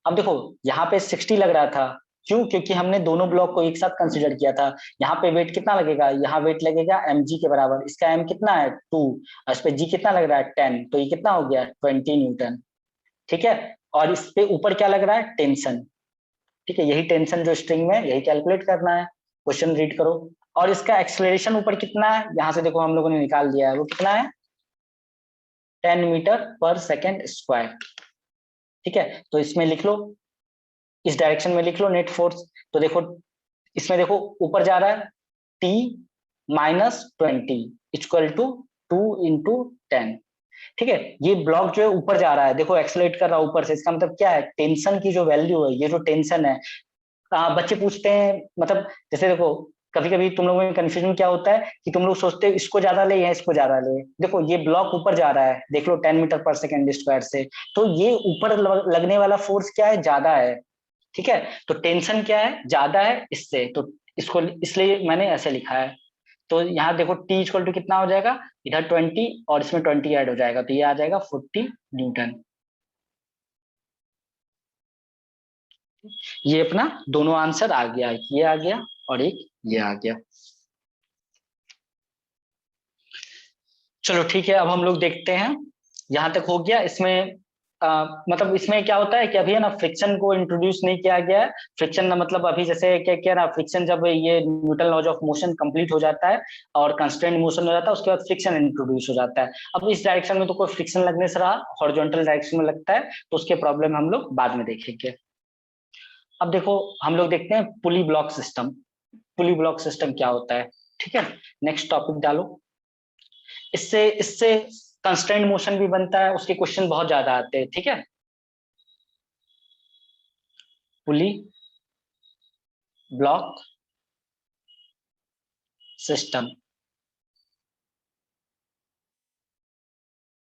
अब देखो यहाँ पे 60 लग रहा था, क्यों? क्योंकि हमने दोनों ब्लॉक को एक साथ कंसिडर किया था। यहाँ पे वेट कितना लगेगा? यहाँ वेट लगेगा mg के बराबर। इसका m कितना है? 2। इस पे g कितना लग रहा है? 10। तो ये कितना हो गया? 20 न्यूटन। ठीक है। और इस पे ऊपर क्या लग रहा है? टेंशन। ठीक है, यही टेंशन जो स्ट्रिंग में, यही कैलकुलेट करना है। क्वेश्चन रीड करो। और इसका एक्सेलरेशन ऊपर कितना है? यहाँ से देखो हम लोगों ने निकाल दिया है, वो कितना है? 10 मीटर पर सेकेंड स्क्वायर। ठीक है, तो इसमें लिख लो, इस डायरेक्शन में लिख लो नेट फोर्स। तो देखो इसमें देखो ऊपर जा रहा है टी -20 इक्वल टू 2 × 10। ठीक है, ये ब्लॉक जो है ऊपर जा रहा है, देखो एक्सलेट कर रहा है ऊपर से। इसका मतलब क्या है? टेंशन की जो वैल्यू है, ये जो टेंशन है, बच्चे पूछते हैं, मतलब जैसे देखो कभी कभी तुम लोगों में कंफ्यूजन क्या होता है कि तुम लोग सोचते हो इसको ज्यादा ले या इसको ज्यादा ले। देखो ये ब्लॉक ऊपर जा रहा है, देख लो 10 मीटर पर सेकेंड स्क्वायर से, तो ये ऊपर लगने वाला फोर्स क्या है? ज्यादा है। ठीक है, तो टेंशन क्या है? ज्यादा है इससे, तो इसको इसलिए मैंने ऐसे लिखा है। तो यहाँ देखो टी इक्वल टू कितना हो जाएगा? इधर 20 और इसमें 20 ऐड हो जाएगा, तो ये आ जाएगा 40 न्यूटन। ये अपना दोनों आंसर आ गया, एक ये आ गया और एक ये आ गया। चलो ठीक है, अब हम लोग देखते हैं, यहाँ तक हो गया। इसमें मतलब इसमें क्या होता है कि अभी है ना फ्रिक्शन को इंट्रोड्यूस नहीं किया गया है। फ्रिक्शन ना मतलब अभी जैसे क्या किया ना, फ्रिक्शन जब ये Newton laws of motion complete हो जाता है और कंस्ट्रेंट मोशन हो जाता है, उसके बाद फ्रिक्शन इंट्रोड्यूस हो जाता है। अब इस डायरेक्शन में तो कोई फ्रिक्शन लगने से रहा, हॉरिजॉन्टल डायरेक्शन में लगता है, तो उसके प्रॉब्लम हम लोग बाद में देखेंगे। अब देखो हम लोग देखते हैं पुली ब्लॉक सिस्टम। पुली ब्लॉक सिस्टम क्या होता है? ठीक है, नेक्स्ट टॉपिक डालो। इससे इससे कंस्ट्रेंट मोशन भी बनता है, उसके क्वेश्चन बहुत ज्यादा आते हैं। ठीक है, पुली ब्लॉक सिस्टम।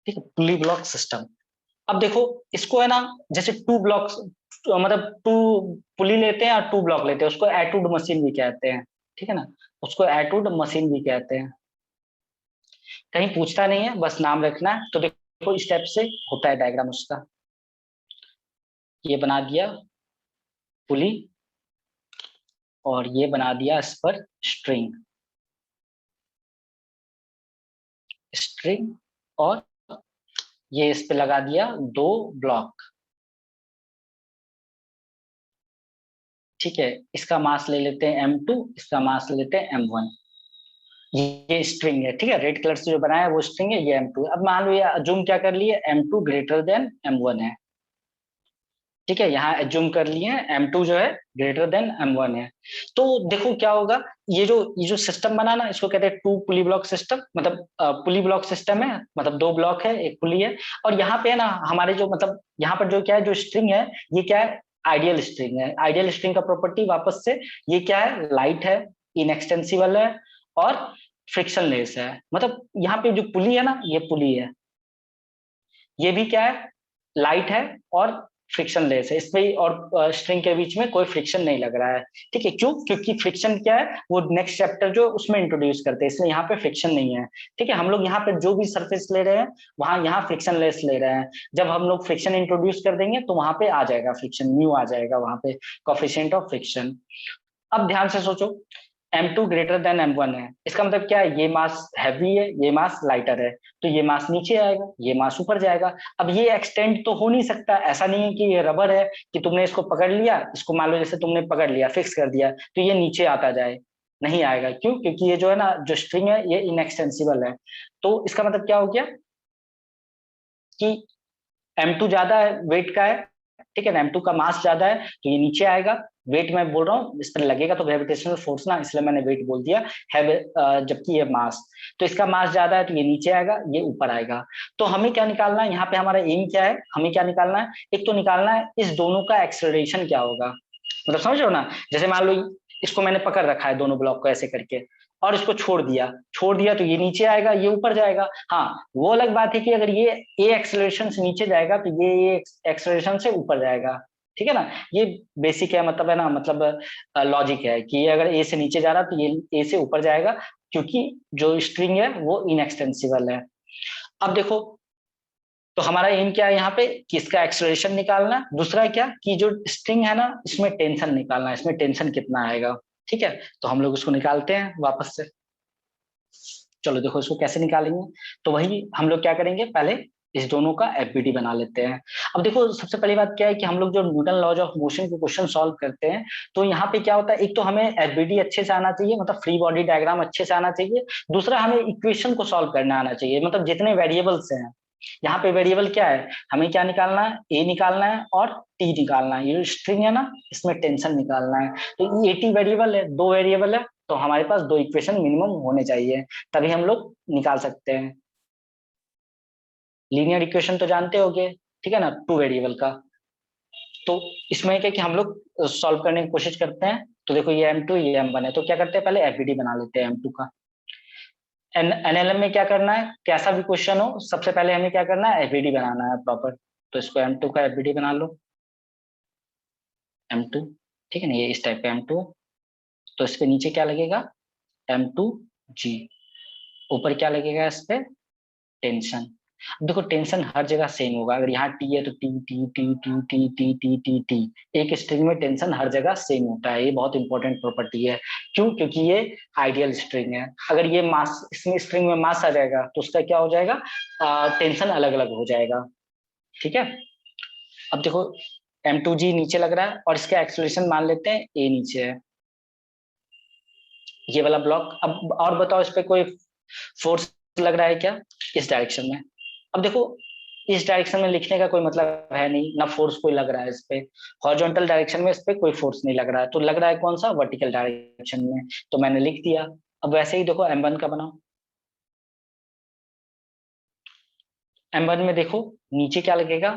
ठीक है, पुली ब्लॉक सिस्टम। अब देखो इसको है ना, जैसे टू ब्लॉक्स, मतलब टू पुली लेते हैं और टू ब्लॉक लेते हैं, उसको एटूड मशीन भी कहते हैं। ठीक है ना, उसको एटूड मशीन भी कहते हैं। कहीं पूछता नहीं है, बस नाम रखना है। तो देखो इस टाइप से होता है डायग्राम उसका। ये बना दिया पुली और ये बना दिया इस पर स्ट्रिंग। स्ट्रिंग और ये इस पे लगा दिया दो ब्लॉक। ठीक है, इसका मास ले लेते हैं m2, इसका मास ले लेते हैं m1। ये स्ट्रिंग है। ठीक है, रेड कलर से जो बनाया है वो स्ट्रिंग है, ये m2। अब मान लो ये अज्यूम क्या कर लिए, m2 ग्रेटर देन m1 है। ठीक है, यहाँ एज्यूम कर लिए m2 जो है ग्रेटर देन m1 है। तो देखो क्या होगा, ये जो सिस्टम बना ना, इसको कहते हैं टू पुली ब्लॉक सिस्टम। मतलब पुली ब्लॉक सिस्टम है, मतलब दो ब्लॉक है, एक पुली है। और यहाँ पे है ना हमारे जो, मतलब यहाँ पर जो क्या है, जो स्ट्रिंग है, ये क्या है? आइडियल स्ट्रिंग है। आइडियल स्ट्रिंग का प्रॉपर्टी वापस से, ये क्या है? लाइट है, इनएक्सटेंसिबल है और फ्रिक्शनलेस है। मतलब यहाँ पे जो पुली है ना, ये पुली है, ये भी क्या है? लाइट है और फ्रिक्शनलेस है। इसमें और स्ट्रिंग के बीच में कोई फ्रिक्शन नहीं लग रहा है। ठीक है, क्यों? क्योंकि फ्रिक्शन क्या है, वो नेक्स्ट चैप्टर जो उसमें इंट्रोड्यूस करते हैं, इसलिए यहाँ पे फ्रिक्शन नहीं है। ठीक है, हम लोग यहाँ पे जो भी सरफेस ले रहे हैं, वहां यहाँ फ्रिक्शनलेस ले रहे हैं। जब हम लोग फ्रिक्शन इंट्रोड्यूस कर देंगे तो वहां पे आ जाएगा फ्रिक्शन, म्यू आ जाएगा वहां पे, कोफिशिएंट ऑफ फ्रिक्शन। अब ध्यान से सोचो, m2 ग्रेटर देन m1 है, इसका मतलब क्या है? ये मास हैवी है, ये मास लाइटर है, तो ये मास नीचे आएगा, ये मास ऊपर जाएगा। अब ये एक्सटेंड तो हो नहीं सकता, ऐसा नहीं है कि ये रबर है कि तुमने इसको पकड़ लिया, इसको मान लो जैसे तुमने पकड़ लिया, फिक्स कर दिया, तो ये नीचे आता जाए। नहीं आएगा, क्यों? क्योंकि ये जो है ना, जो स्ट्रिंग है, ये इनएक्सटेंसिबल है। तो इसका मतलब क्या हो गया कि m2 ज्यादा है, वेट का है। ठीक है ना, m2 का मास ज्यादा है, तो ये नीचे आएगा। वेट मैं बोल रहा हूँ, इस पर लगेगा तो ग्रेविटेशनल फोर्स ना, इसलिए मैंने वेट बोल दिया है। जबकि ये मास, तो इसका मास ज्यादा है, तो ये नीचे आएगा, ये ऊपर आएगा। तो हमें क्या निकालना है यहाँ पे? हमारा एम क्या है? हमें क्या निकालना है? एक तो निकालना है इस दोनों का एक्सेलरेशन क्या होगा। मतलब समझ रहे हो ना, जैसे मान लो इसको मैंने पकड़ रखा है दोनों ब्लॉक को ऐसे करके, और इसको छोड़ दिया तो ये नीचे आएगा, ये ऊपर जाएगा। हाँ, वो अलग बात है कि अगर ये एक्सेलरेशन से नीचे जाएगा तो ये एक्सेलरेशन से ऊपर जाएगा। ठीक है ना, ये बेसिक है, मतलब है ना, मतलब लॉजिक है कि अगर ए से नीचे जा रहा तो ये ए से ऊपर जाएगा, क्योंकि जो स्ट्रिंग है वो इनएक्सटेंसिबल है। अब देखो तो हमारा एम क्या है यहाँ पे कि इसका एक्सेलरेशन निकालना, दूसरा क्या कि जो स्ट्रिंग है ना इसमें टेंशन निकालना है, इसमें टेंशन कितना आएगा। ठीक है, तो हम लोग उसको निकालते हैं वापस से। चलो देखो इसको कैसे निकालेंगे। तो वही हम लोग क्या करेंगे, पहले इस दोनों का एफबीडी बना लेते हैं। अब देखो सबसे पहली बात क्या है कि हम लोग जो न्यूटन लॉज ऑफ मोशन के क्वेश्चन सॉल्व करते हैं, तो यहाँ पे क्या होता है, एक तो हमें एफबीडी अच्छे से आना चाहिए, मतलब फ्री बॉडी डायग्राम अच्छे से आना चाहिए। दूसरा हमें इक्वेशन को सॉल्व करना आना चाहिए, मतलब जितने वेरिएबल्स हैं यहाँ पे। वेरिएबल क्या है, हमें क्या निकालना है, ए निकालना है और टी निकालना है। ये स्ट्रिंग है ना इसमें टेंशन निकालना है। तो ये टी वेरिएबल है, दो वेरिएबल है, तो हमारे पास दो इक्वेशन मिनिमम होने चाहिए, तभी हम लोग निकाल सकते हैं। लीनियर इक्वेशन तो जानते होगे, ठीक है ना, टू वेरिएबल का। तो इसमें क्या कि हम लोग सॉल्व करने की कोशिश करते हैं। तो देखो ये M2 ये M1 है, तो क्या करते हैं पहले एफबीडी बना लेते हैं M2 का। एनएलएम में क्या करना है, कैसा भी क्वेश्चन हो सबसे पहले हमें क्या करना है, एफबीडी बनाना है प्रॉपर। तो इसको M2 का एफबीडी बना लो, M2, ठीक है ना, ये इस टाइप का M2। तो इस पे नीचे क्या लगेगा, M2G। ऊपर क्या लगेगा इस पे, टेंशन। अब देखो टेंशन हर जगह सेम होगा, अगर यहाँ टी है तो T T T T T T T T T. एक स्ट्रिंग में टेंशन हर जगह सेम होता है, ये बहुत इंपॉर्टेंट प्रॉपर्टी है। क्यों, क्योंकि ये आइडियल स्ट्रिंग है। अगर ये मास, इसमें स्ट्रिंग में मास आ जाएगा तो उसका क्या हो जाएगा, टेंशन अलग अलग हो जाएगा। ठीक है, अब देखो M2G नीचे लग रहा है और इसका एक्सेलरेशन मान लेते हैं ए नीचे है, ये वाला ब्लॉक। अब और बताओ इस पे कोई फोर्स लग रहा है क्या इस डायरेक्शन में। अब देखो इस डायरेक्शन में लिखने का कोई मतलब है नहीं, ना फोर्स कोई लग रहा है इस पे। हॉरिजॉन्टल डायरेक्शन में इस पे कोई फोर्स नहीं लग रहा है, तो लग रहा है कौन सा, वर्टिकल डायरेक्शन में, तो मैंने लिख दिया। अब वैसे ही देखो M1 का बनाओ। M1 में देखो नीचे क्या लगेगा,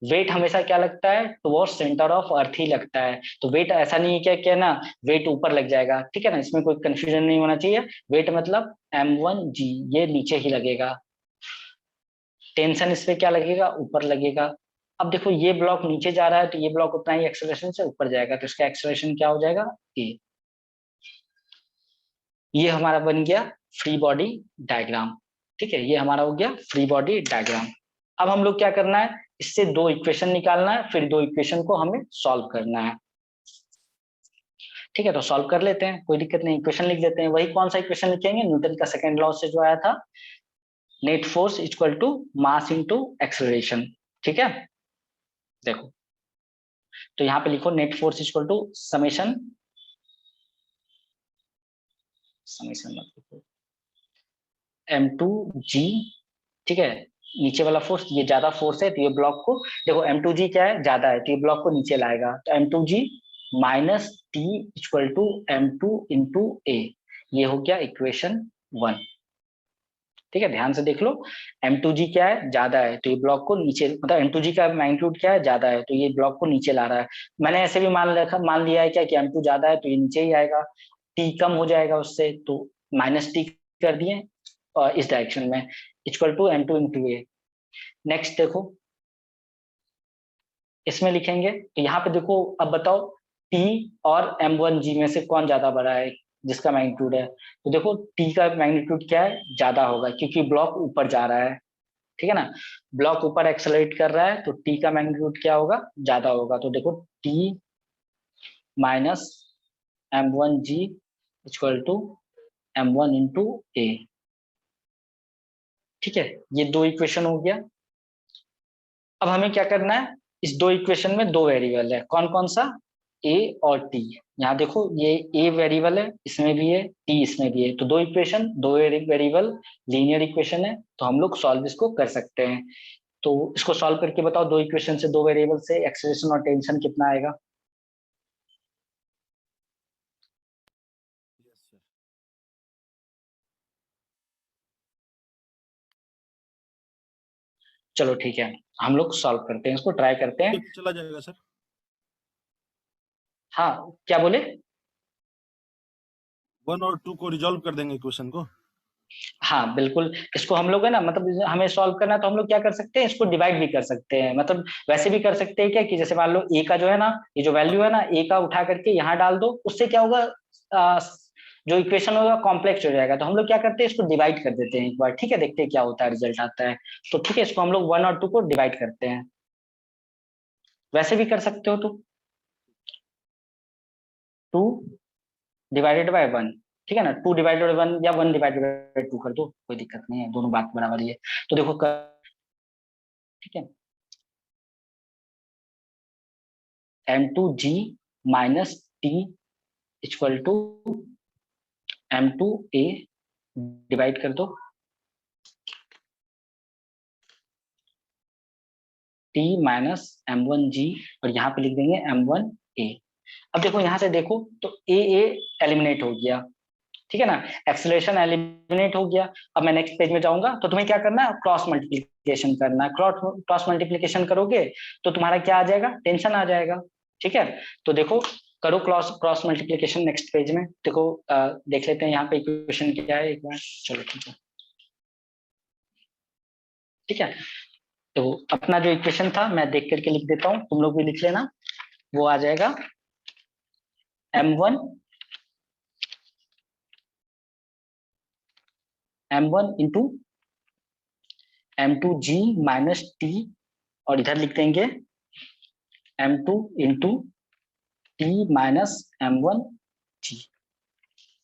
वेट हमेशा क्या लगता है, टुवर्ड्स सेंटर ऑफ अर्थ ही लगता है। तो वेट ऐसा नहीं है क्या क्या ना, वेट ऊपर लग जाएगा, ठीक है ना, इसमें कोई कंफ्यूजन नहीं होना चाहिए। वेट मतलब M1G ये नीचे ही लगेगा। टेंशन इस पे क्या लगेगा, ऊपर लगेगा। अब देखो ये ब्लॉक नीचे जा रहा है तो ये ब्लॉक उतना ही एक्सेलरेशन से ऊपर जाएगा, तो इसका एक्सेलरेशन क्या हो जाएगा, ए। ये हमारा बन गया फ्री बॉडी डायग्राम। ठीक है, ये हमारा हो गया फ्री बॉडी डायग्राम। अब हम लोग क्या करना है, इससे दो इक्वेशन निकालना है, फिर दो इक्वेशन को हमें सॉल्व करना है। ठीक है, तो सॉल्व कर लेते हैं, कोई दिक्कत नहीं, इक्वेशन लिख देते हैं। वही कौन सा इक्वेशन लिखेंगे, न्यूटन का सेकंड लॉ से जो आया था, net force equal to mass into acceleration. ठीक है, देखो तो यहाँ पे लिखो net force equal to summation, summation मतलब M2G। ठीक है, नीचे वाला फोर्स, ये ज्यादा फोर्स है तो ये ब्लॉक को, देखो M2G क्या है, ज्यादा है तो ये ब्लॉक को नीचे लाएगा, तो M2G minus T equal to M2 into a. ये हो गया इक्वेशन 1। ठीक है, ध्यान से देख लो, M2G क्या है, ज्यादा है तो ये ब्लॉक को नीचे, मतलब M2G का मैग्नीट्यूड क्या है, ज्यादा है तो ये ब्लॉक को नीचे ला रहा है। मैंने ऐसे भी मान लिया है क्या कि M2 ज्यादा है तो ये नीचे ही आएगा, T कम हो जाएगा उससे, तो माइनस टी कर दिए इस डायरेक्शन में, equal to M2 into a. Next देखो इसमें लिखेंगे, तो यहाँ पे देखो अब बताओ T और M1G में से कौन ज्यादा बड़ा है, जिसका मैग्नीट्यूड है। तो देखो T का मैग्नीट्यूड क्या है, ज्यादा होगा, क्योंकि ब्लॉक ऊपर जा रहा है। ठीक है ना, ब्लॉक ऊपर एक्सेलरेट कर रहा है तो T का मैग्नीट्यूड क्या होगा, ज्यादा होगा। तो देखो T minus M1G equal to M1 into a. ठीक है, ये दो इक्वेशन हो गया। अब हमें क्या करना है, इस दो इक्वेशन में दो वेरिएबल है, कौन कौन सा, ए और टी। यहाँ देखो ये ए वेरिएबल है, इसमें भी है, टी इसमें भी है, तो दो इक्वेशन दो वेरिएबल, लीनियर इक्वेशन है, तो हम लोग सॉल्व इसको कर सकते हैं। तो इसको सॉल्व करके बताओ, दो इक्वेशन से दो वेरिएबल से एक्सेलरेशन और टेंशन कितना आएगा। Yes sir. चलो ठीक है, हम लोग सॉल्व करते हैं, इसको ट्राई करते हैं। एक चला जाएगा सर। हाँ, क्या बोले। 1 और 2 को रिजॉल्व कर देंगे क्वेश्चन को। हाँ बिल्कुल, इसको हम लोग है ना, मतलब हमें सॉल्व करना है तो हम लोग क्या कर सकते हैं, इसको डिवाइड भी कर सकते हैं, मतलब वैसे भी कर सकते हैं क्या कि जैसे मान लो ए का जो है ना, ये जो वैल्यू है ना, ए का उठा करके यहाँ डाल दो, उससे क्या होगा, जो इक्वेशन होगा कॉम्प्लेक्स हो जाएगा। तो हम लोग क्या करते हैं, इसको डिवाइड कर देते हैं एक बार, ठीक है, देखते हैं क्या होता है, रिजल्ट आता है। तो ठीक है, इसको हम लोग 1 और 2 को डिवाइड करते हैं, वैसे भी कर सकते हो। तो 2 डिवाइडेड बाय 1, ठीक है ना, 2 डिवाइडेड बाय 1 या 1 डिवाइडेड बाय 2 कर दो, कोई दिक्कत नहीं है, दोनों बात बराबर ही है। तो देखो ठीक है, m2g minus T equal to m2a divide कर दो t माइनस m1g, और यहाँ पे लिख देंगे m1a। अब देखो यहाँ से देखो तो a एलिमिनेट हो गया, ठीक है ना, एक्सेलरेशन एलिमिनेट हो गया। अब मैं नेक्स्ट पेज में जाऊंगा, तो तुम्हें क्या करना है, क्रॉस मल्टीप्लिकेशन करना है। क्रॉस मल्टीप्लिकेशन करोगे तो तुम्हारा क्या आ जाएगा, टेंशन आ जाएगा, ठीक है। तो देखो करो क्रॉस मल्टीप्लिकेशन नेक्स्ट पेज में। देखो देख लेते हैं यहाँ पे इक्वेशन क्या है एक बार, चलो ठीक है, ठीक है। तो अपना जो इक्वेशन था मैं देख करके लिख देता हूँ, तुम लोग भी लिख लेना। वो आ जाएगा m1 into m2g minus T, और इधर लिख देंगे m2 into T minus m1g,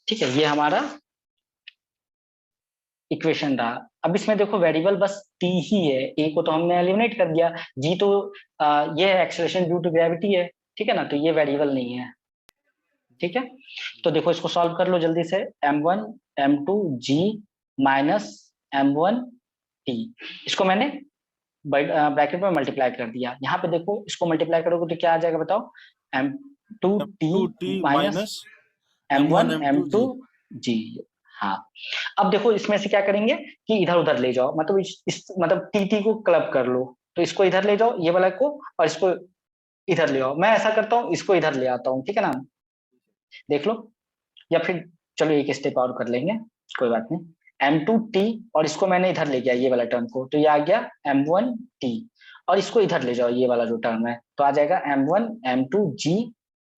ठीक है। ये हमारा इक्वेशन रहा। अब इसमें देखो वेरिएबल बस टी ही है, ए को तो हमने एलिमिनेट कर दिया, जी तो ये है एक्सेलरेशन ड्यू टू ग्रेविटी है, ठीक है ना, तो ये वेरिएबल नहीं है, ठीक है। तो देखो इसको सॉल्व कर लो जल्दी से, m1 m2g माइनस m1t, इसको मैंने ब्रैकेट में मल्टीप्लाई कर दिया। यहाँ पे देखो इसको मल्टीप्लाई करोगे तो क्या आ जाएगा बताओ, m2t m2t minus minus m1 m1 m2g। m2g। हाँ, अब देखो इसमें से क्या करेंगे कि इधर उधर ले जाओ, मतलब मतलब टी को क्लब कर लो, तो इसको इधर ले जाओ ये वाला को, और इसको इधर ले आओ। मैं ऐसा करता हूँ, इसको इधर ले आता हूँ, ठीक है ना, देख लो, या फिर चलो एक स्टेप और कर लेंगे, कोई बात नहीं। m2t, और इसको मैंने इधर ले गया ये वाला टर्म को, तो ये आ गया m1t, और इसको इधर ले जाओ ये वाला जो टर्म है, तो आ जाएगा m1 m2g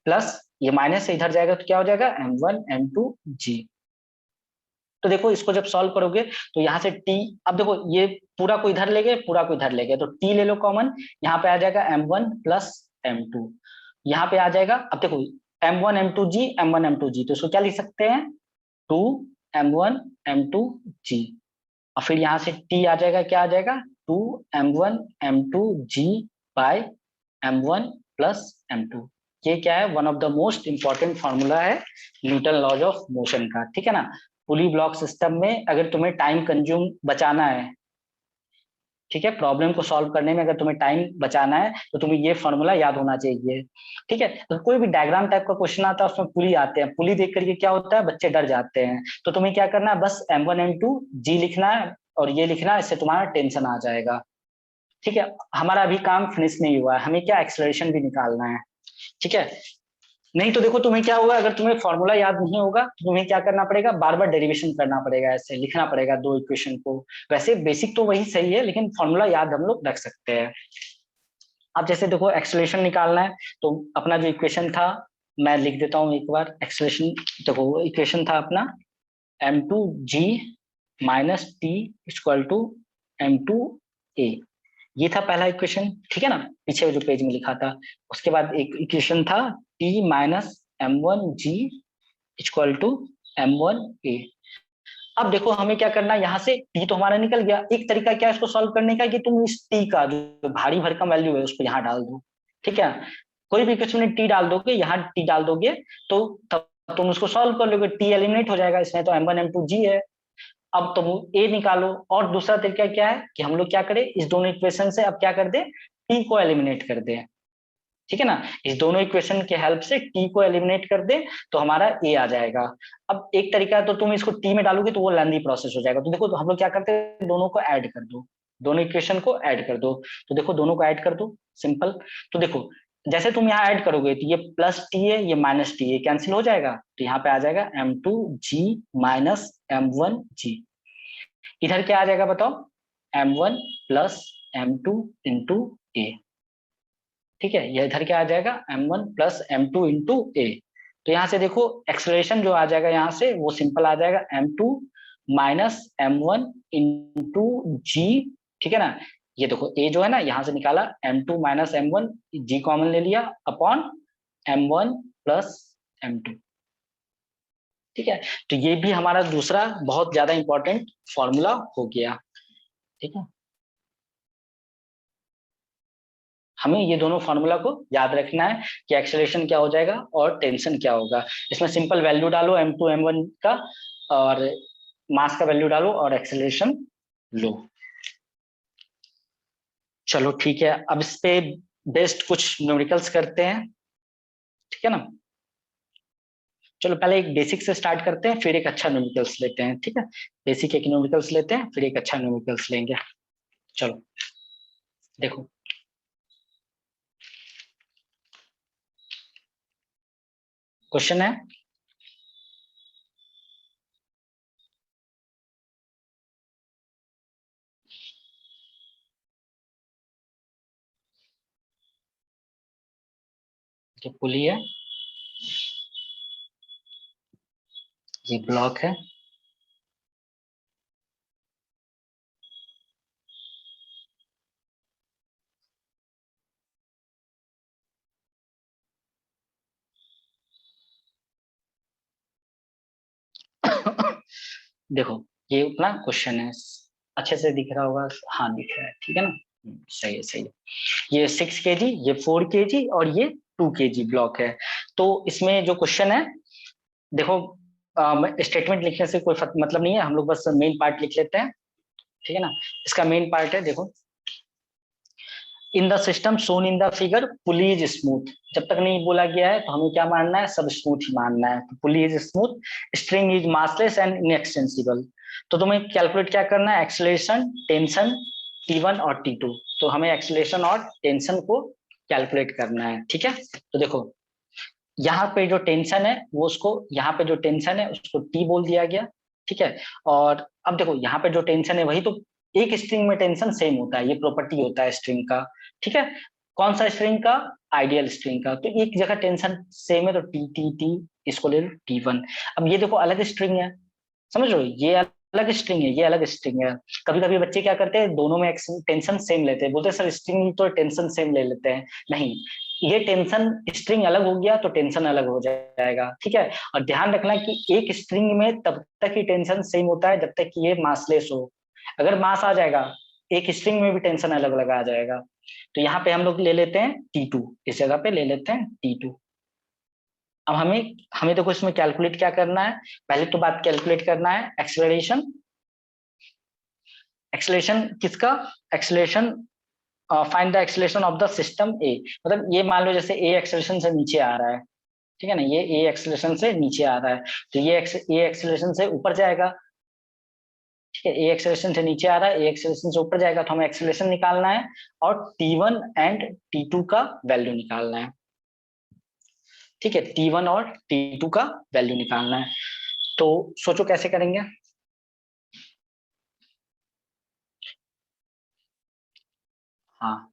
प्लस ये माइनस से इधर जाएगा तो क्या हो जाएगा m1 m2g। तो देखो इसको जब सॉल्व करोगे तो यहाँ से t, अब देखो ये पूरा को इधर ले गए, पूरा को इधर ले गए, तो t ले लो कॉमन, यहाँ पे आ जाएगा m1 प्लस m2, यहाँ पे आ जाएगा, अब देखो m1 m2g m1 m2g, तो इसको क्या लिख सकते हैं, 2 m1 m2g, और फिर यहाँ से t आ जाएगा, क्या आ जाएगा 2 m1 m2g bye m1 plus m2। ये क्या है, one of the most important formula है न्यूटन लॉज ऑफ मोशन का, ठीक है ना। पुली ब्लॉक सिस्टम में अगर तुम्हें टाइम कंज्यूम बचाना है, ठीक है, प्रॉब्लम को सॉल्व करने में अगर तुम्हें टाइम बचाना है तो तुम्हें ये फॉर्मूला याद होना चाहिए, ठीक है। तो कोई भी डायग्राम टाइप का क्वेश्चन आता है उसमें पुली आते हैं, पुली देख करके क्या होता है, बच्चे डर जाते हैं। तो तुम्हें क्या करना है, बस m1 m2 g लिखना है और ये लिखना है, इससे तुम्हारा टेंशन आ जाएगा, ठीक है। हमारा अभी काम फिनिश नहीं हुआ है, हमें क्या एक्सेलरेशन भी निकालना है, ठीक है। नहीं तो देखो तुम्हें क्या होगा, अगर तुम्हें फॉर्मूला याद नहीं होगा तो तुम्हें क्या करना पड़ेगा, बार बार डेरिवेशन करना पड़ेगा, ऐसे लिखना पड़ेगा दो इक्वेशन को। वैसे बेसिक तो वही सही है, लेकिन फॉर्मूला याद हम लोग रख सकते हैं। अब जैसे देखो एक्सेलरेशन निकालना है, तो अपना जो इक्वेशन था मैं लिख देता हूँ एक बार एक्सेलरेशन। देखो इक्वेशन था अपना m2g minus T equal to m2a, ये था पहला इक्वेशन, ठीक है ना, पीछे जो पेज में लिखा था। उसके बाद एक इक्वेशन था t minus m1g equal to m1a। अब देखो हमें क्या करना है, यहाँ से t तो हमारा निकल गया, एक तरीका क्या है इसको सॉल्व करने का, कि तुम इस t का जो भारी भरकम वैल्यू है उसको यहाँ डाल दो, ठीक है। कोई भी इक्वेशन में t डाल दोगे, यहाँ t डाल दोगे, तो तब तुम उसको सॉल्व कर लोगे, t एलिमिनेट हो जाएगा, इसमें तो m1 m2g है। अब तुम a निकालो, और दूसरा तरीका क्या है कि हम लोग क्या करें, इस दोनों इक्वेशन से अब क्या कर दे, t को एलिमिनेट कर दे, ठीक है ना। इस दोनों इक्वेशन के हेल्प से t को एलिमिनेट कर दे तो हमारा a आ जाएगा। अब एक तरीका है, तो तुम इसको t में डालोगे तो वो लेंदी प्रोसेस हो जाएगा, तो देखो तो हम लोग क्या करते हैं, दोनों को ऐड कर दो, दोनों इक्वेशन को ऐड कर दो। तो देखो दोनों को ऐड कर दो, सिंपल। तो देखो जैसे तुम यहाँ ऐड करोगे तो ये प्लस टी है, ये माइनस टी है, कैंसिल हो जाएगा, तो यहाँ पे आ जाएगा m2g माइनस m1g। इधर क्या आ जाएगा बताओ, m1 plus m2 into a, ठीक है। ये इधर क्या आ जाएगा m1 प्लस m2 इंटू ए। तो यहाँ से देखो एक्सेलरेशन जो आ जाएगा यहाँ से वो सिंपल आ जाएगा m2 माइनस m1 इंटू जी, ठीक है ना। ये देखो a जो है ना यहाँ से निकाला m2 minus m1, g common ले लिया अपॉन m1 प्लस m2, ठीक है। तो ये भी हमारा दूसरा बहुत ज्यादा इंपॉर्टेंट फॉर्मूला हो गया, ठीक है। हमें ये दोनों फार्मूला को याद रखना है कि एक्सेलरेशन क्या हो जाएगा और टेंशन क्या होगा। इसमें सिंपल वैल्यू डालो m2 m1 का और मास का वैल्यू डालो और एक्सेलरेशन लो। चलो ठीक है, अब इस पे बेस्ड कुछ न्यूमेरिकल्स करते हैं, ठीक है ना। चलो पहले एक बेसिक से स्टार्ट करते हैं, फिर एक अच्छा न्यूमेरिकल्स लेते हैं, ठीक है। बेसिक एक न्यूमेरिकल्स लेते हैं, फिर एक अच्छा न्यूमेरिकल्स लेंगे। चलो देखो, क्वेश्चन है कि पुली है, ये ब्लॉक है, देखो ये अपना क्वेश्चन है, अच्छे से दिख रहा होगा, हाँ दिख रहा है, ठीक है ना। सही है सही है। ये 6 kg, ये 4 kg और ये 2 kg ब्लॉक है। तो इसमें जो क्वेश्चन है देखो, स्टेटमेंट लिखने से कोई मतलब नहीं है, हम लोग बस मेन पार्ट लिख लेते हैं, ठीक है ना। इसका मेन पार्ट है देखो, in the system shown in the figure pulley is smooth. जब तक नहीं बोला गया है तो हमें क्या मानना है, सब स्मूथ ही मानना है। तो pulley is smooth, string is massless and inextensible. तो तुम्हें कैलकुलेट क्या करना है, एक्सेलरेशन, टेंशन, T1 और T2। तो हमें एक्सेलरेशन और टेंशन को कैलकुलेट करना है, ठीक है। तो देखो यहाँ पे जो टेंशन है वो उसको, यहाँ पे जो टेंशन है उसको T बोल दिया गया, ठीक है। और अब देखो यहाँ पे जो टेंशन है वही तो, एक स्ट्रिंग में टेंशन सेम होता है, ये प्रॉपर्टी होता है स्ट्रिंग का, ठीक है। कौन सा स्ट्रिंग का, आइडियल स्ट्रिंग का। तो एक जगह टेंशन सेम है तो टी टी टी, इसको ले लो T1। अब ये देखो अलग स्ट्रिंग है, समझ रहे हो, ये अलग स्ट्रिंग है, ये अलग स्ट्रिंग है। कभी कभी बच्चे क्या करते हैं, दोनों में टेंशन सेम लेते हैं, बोलते हैं सर स्ट्रिंग तो टेंशन सेम ले लेते हैं। नहीं, ये टेंशन स्ट्रिंग अलग हो गया तो टेंशन अलग हो जाएगा, ठीक है। और ध्यान रखना कि एक स्ट्रिंग में तब तक ही टेंशन सेम होता है जब तक कि ये मासलेस हो। अगर मास आ जाएगा एक स्ट्रिंग में भी टेंशन अलग अलग आ जाएगा। तो यहाँ पे हम लोग ले लेते हैं T2, इस जगह पे ले लेते हैं T2। अब हमें हमें देखो इसमें कैलकुलेट क्या करना है, पहले तो बात कैलकुलेट करना है एक्सेलरेशन। एक्सेलरेशन किसका, acceleration, find the acceleration of the system a. मतलब ये मान लो जैसे ए एक्सेलरेशन से नीचे आ रहा है, ठीक है ना, ये ए एक्सेलरेशन से नीचे आ रहा है, तो ये ए एक्सेलरेशन से ऊपर जाएगा, ठीक है। ए एक्सेलरेशन से नीचे आ रहा है, ए एक्सेलरेशन से ऊपर जाएगा, तो हमें एक्सेलरेशन निकालना है और T1 एंड T2 का वैल्यू निकालना है, ठीक है। T1 और T2 का वैल्यू निकालना है। तो सोचो कैसे करेंगे। हाँ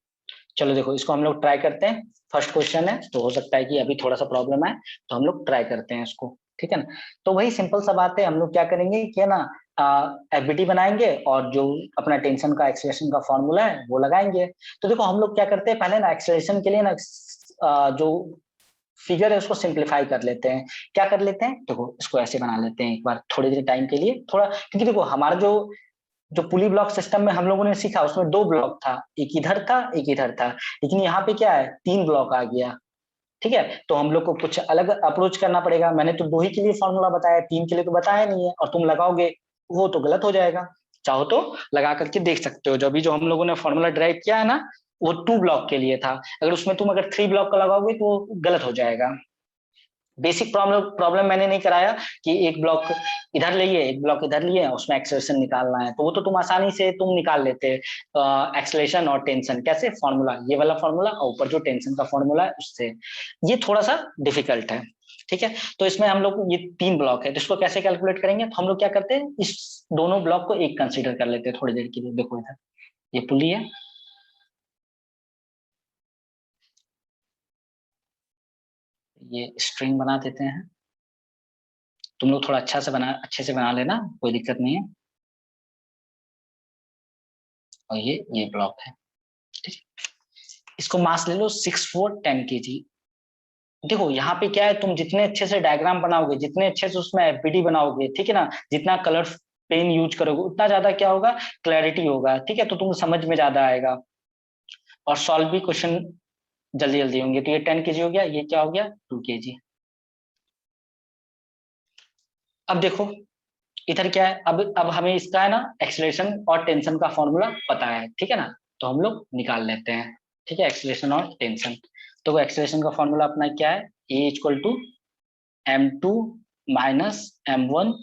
चलो देखो, इसको हम लोग ट्राई करते हैं। फर्स्ट क्वेश्चन है तो हो सकता है कि अभी थोड़ा सा प्रॉब्लम है, तो हम लोग ट्राई करते हैं इसको, ठीक है ना। तो वही सिंपल सा बात है, हम लोग क्या करेंगे कि है ना, एफबीटी बनाएंगे और जो अपना टेंशन का एक्सेलरेशन का फॉर्मूला है वो लगाएंगे। तो देखो हम लोग क्या करते हैं, पहले ना एक्सेलरेशन के लिए ना जो फिगर है उसको सिंप्लीफाई कर लेते हैं। क्या कर लेते हैं, देखो इसको ऐसे बना लेते हैं एक बार थोड़ी देर टाइम के लिए, थोड़ा, क्योंकि देखो हमारा जो जो पुली ब्लॉक सिस्टम में हम लोगों ने सीखा उसमें 2 ब्लॉक था, एक इधर था एक इधर था, लेकिन यहाँ पे क्या है 3 ब्लॉक आ गया, ठीक है। तो हम लोग को कुछ अलग अप्रोच करना पड़ेगा। मैंने तो 2 ही के लिए फॉर्मूला बताया, 3 के लिए तो बताया नहीं है, और तुम लगाओगे वो तो गलत हो जाएगा। चाहो तो लगा करके देख सकते हो, जो अभी जो हम लोगों ने फॉर्मूला ड्राइव किया है ना वो 2 ब्लॉक के लिए था, अगर उसमें तुम अगर 3 ब्लॉक का लगाओगे तो वो गलत हो जाएगा। बेसिक प्रॉब्लम प्रॉब्लम मैंने नहीं कराया कि एक ब्लॉक इधर लिए एक ब्लॉक इधर लिए उसमें एक्सेलरेशन निकालना है, तो वो तो तुम आसानी से तुम निकाल लेते। एक्सेलरेशन और टेंशन कैसे, फॉर्मूला ये वाला फॉर्मूला और ऊपर जो टेंशन का फॉर्मूला है उससे। ये थोड़ा सा डिफिकल्ट है, ठीक है। तो इसमें हम लोग ये 3 ब्लॉक है तो इसको कैसे कैलकुलेट करेंगे, तो हम लोग क्या करते हैं इस दोनों ब्लॉक को एक कंसीडर कर लेते हैं थोड़ी देर के लिए। देखो इधर ये पुली है, ये स्ट्रिंग बना देते हैं। तुम लोग थोड़ा अच्छे से बना लेना, कोई दिक्कत नहीं है। और ये ब्लॉक है, ठीक है। इसको मास ले लो 6 4 10 kg। देखो यहाँ पे क्या है, तुम जितने अच्छे से डायग्राम बनाओगे, जितने अच्छे से उसमें एफबीडी बनाओगे, ठीक है ना, जितना कलर पेन यूज करोगे उतना ज्यादा क्या होगा, क्लैरिटी होगा, ठीक है। तो तुम समझ में ज्यादा आएगा और सॉल्व भी क्वेश्चन जल्दी जल्दी होंगे। तो ये 10 kg हो गया, ये क्या हो गया 2 kg। अब देखो इधर क्या है, अब हमें इसका है ना एक्सीलरेशन और टेंशन का फॉर्मूला पता है, ठीक है ना, तो हम लोग निकाल लेते हैं, ठीक है, एक्सीलरेशन और टेंशन। तो एक्सीलरेशन का फॉर्मूला अपना क्या है, a equal to m2 minus m1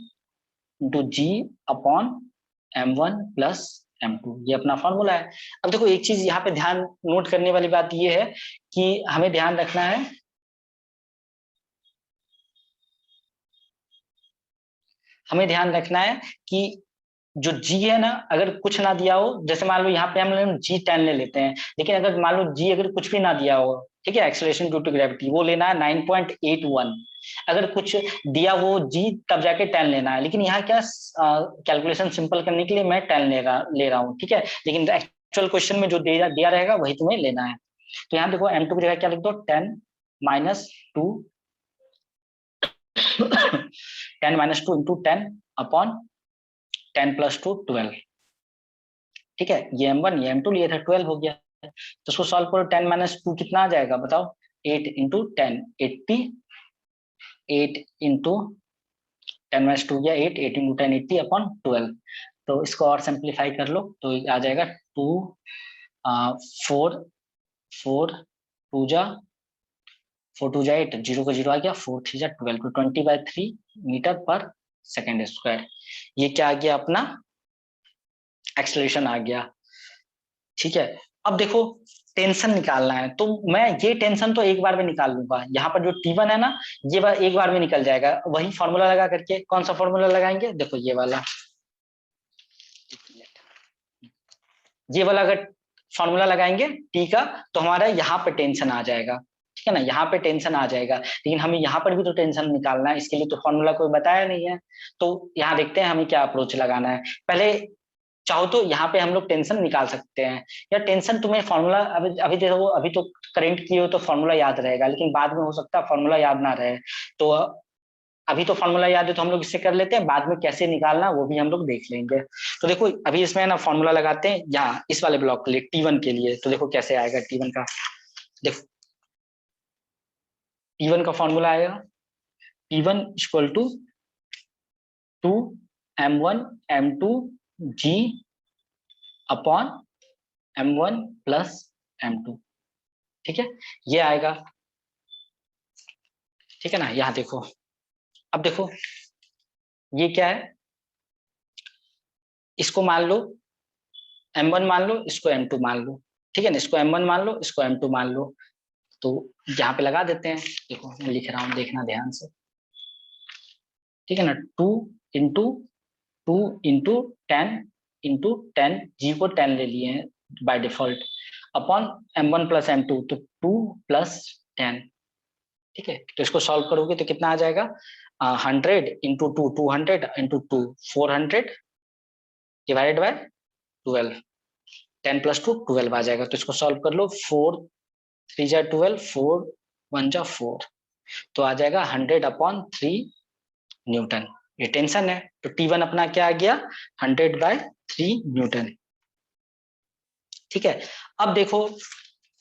into g upon m1 plus m2, ये अपना फॉर्मूला है। अब देखो एक चीज यहाँ पे ध्यान नोट करने वाली बात ये है कि हमें ध्यान रखना है, कि जो जी है ना, अगर कुछ ना दिया हो, जैसे मान लो यहाँ पे हम लोग जी 10 ले लेते हैं, लेकिन अगर मान लो जी अगर कुछ भी ना दिया हो, ठीक है, एक्सेलरेशन ड्यू टू ग्रेविटी वो लेना है 9.81। अगर कुछ दिया हो जी तब जाके 10 लेना है, लेकिन यहाँ क्या कैलकुलेशन सिंपल करने के लिए मैं 10 ले रहा हूँ, ठीक है, लेकिन एक्चुअल क्वेश्चन में जो दिया रहेगा वही तुम्हें लेना है। तो यहाँ देखो m2 की जगह क्या लिख दो, 10 minus 2 10 minus 2 into 10 upon 10 plus 2 12, ठीक है। ये m1 ये m2 लिए थे, 12 हो गया। तो उसको सॉल्व करो, 10 माइनस 2 कितना आ जाएगा बताओ, 8 इंटू 10 80, 8 इंटू 10 माइनस 2 गया 8, 8 इंटू 10 80 अपॉन 12। तो इसको और सिंप्लीफाई कर लो तो आ जाएगा 2 4 4 2 जा 4 2 जा 8, 0 का 0 आ गया, 4 3 जा 12, तो 20/3 मीटर पर सेकेंड स्क्वायर। ये क्या आ गया अपना एक्सेलरेशन आ गया, ठीक है। अब देखो टेंशन निकालना है, तो मैं ये टेंशन तो एक बार में निकाल लूंगा, यहाँ पर जो T1 है ना, ये एक बार में निकल जाएगा, वही फॉर्मूला लगा करके। कौन सा फॉर्मूला लगाएंगे, देखो ये वाला, ये वाला अगर फॉर्मूला लगाएंगे टी का, तो हमारा यहाँ पे टेंशन आ जाएगा, ठीक है ना, यहाँ पे टेंशन आ जाएगा। लेकिन हमें यहाँ पर भी तो टेंशन निकालना है, इसके लिए तो फॉर्मूला कोई बताया नहीं है। तो यहाँ देखते हैं हमें क्या अप्रोच लगाना है। पहले चाहो तो यहाँ पे हम लोग टेंशन निकाल सकते हैं, या टेंशन तुम्हें फॉर्मूला अभी अभी देखो, अभी तो करेंट किए हो तो फॉर्मूला याद रहेगा, लेकिन बाद में हो सकता है फॉर्मूला याद ना रहे। तो अभी तो फॉर्मूला याद है तो हम लोग इससे कर लेते हैं, बाद में कैसे निकालना वो भी हम लोग देख लेंगे। तो देखो अभी इसमें ना फॉर्मूला लगाते हैं यहाँ इस वाले ब्लॉक के लिए, T1 के लिए। तो देखो कैसे आएगा T1 का, देखो T1 का फॉर्मूला आएगा T1 equal to 2m1 m2 g upon m1 plus m2, ठीक है, ये आएगा, ठीक है ना। यहाँ देखो, अब देखो ये क्या है, इसको मान लो m1 मान लो, इसको m2 मान लो, ठीक है ना, इसको m1 मान लो, इसको m2 मान लो। तो यहाँ पे लगा देते हैं, देखो मैं लिख रहा हूँ, देखना ध्यान से, ठीक है ना। 2 इंटू 10 जी को 10 ले लिए हैं by default, upon m1 plus m2, तो 2 प्लस 10, ठीक है। तो इसको सॉल्व करोगे तो कितना आ जाएगा, 100 into 2 200 into 2 400 divided by 12, 10 plus 2 12 आ जाएगा। तो इसको सॉल्व कर लो, 4 3 जा 12, 4 1 जा 4, तो आ जाएगा 100 अपॉन 3 न्यूटन। ये टेंशन है, तो T1 अपना क्या आ गया, 100/3 न्यूटन, ठीक है। अब देखो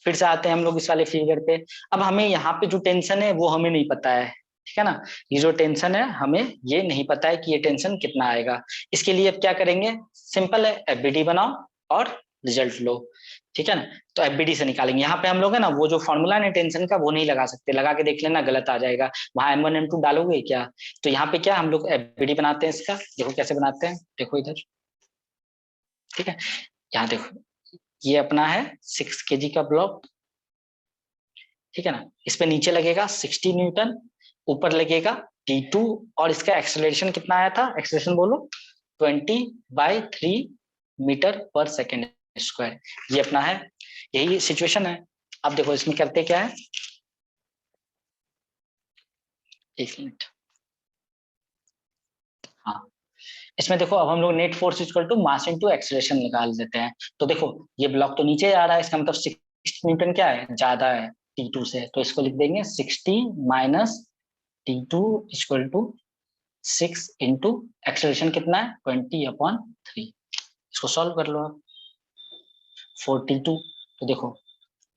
फिर से आते हैं हम लोग इस वाले फिगर पे। अब हमें यहाँ पे जो टेंशन है वो हमें नहीं पता है, ठीक है ना, ये जो टेंशन है हमें ये नहीं पता है कि ये टेंशन कितना आएगा। इसके लिए अब क्या करेंगे, सिंपल है, एफबीडी बनाओ और रिजल्ट लो, ठीक है ना। तो एफबीडी से निकालेंगे, यहाँ पे हम लोग है ना वो जो फॉर्मूला है टेंशन का वो नहीं लगा सकते, लगा के देख लेना गलत आ जाएगा, वहां m1 m2 डालोगे क्या। तो यहाँ पे क्या हम लोग एफबीडी बनाते हैं इसका, देखो कैसे बनाते हैं, देखो इधर, ठीक है। यहाँ देखो ये अपना है 6 kg का ब्लॉक, ठीक है ना, इस पे नीचे लगेगा 60 न्यूटन, ऊपर लगेगा T2, और इसका एक्सेलरेशन कितना आया था, एक्सेलरेशन बोलो 20/3 मीटर पर सेकेंड स्क्वायर, ये अपना है, यही सिचुएशन है। अब देखो इसमें करते क्या है, एक मिनट। हाँ, इसमें देखो अब हम लोग net force equal to mass into acceleration निकाल देते हैं। तो देखो ये ब्लॉक तो नीचे आ रहा है, इसका मतलब 60 न्यूटन क्या है, ज्यादा है T2 से, तो इसको लिख देंगे 60 minus T2 equal to 6 into acceleration कितना है 20/3। इसको सॉल्व कर लो आप। 42, तो देखो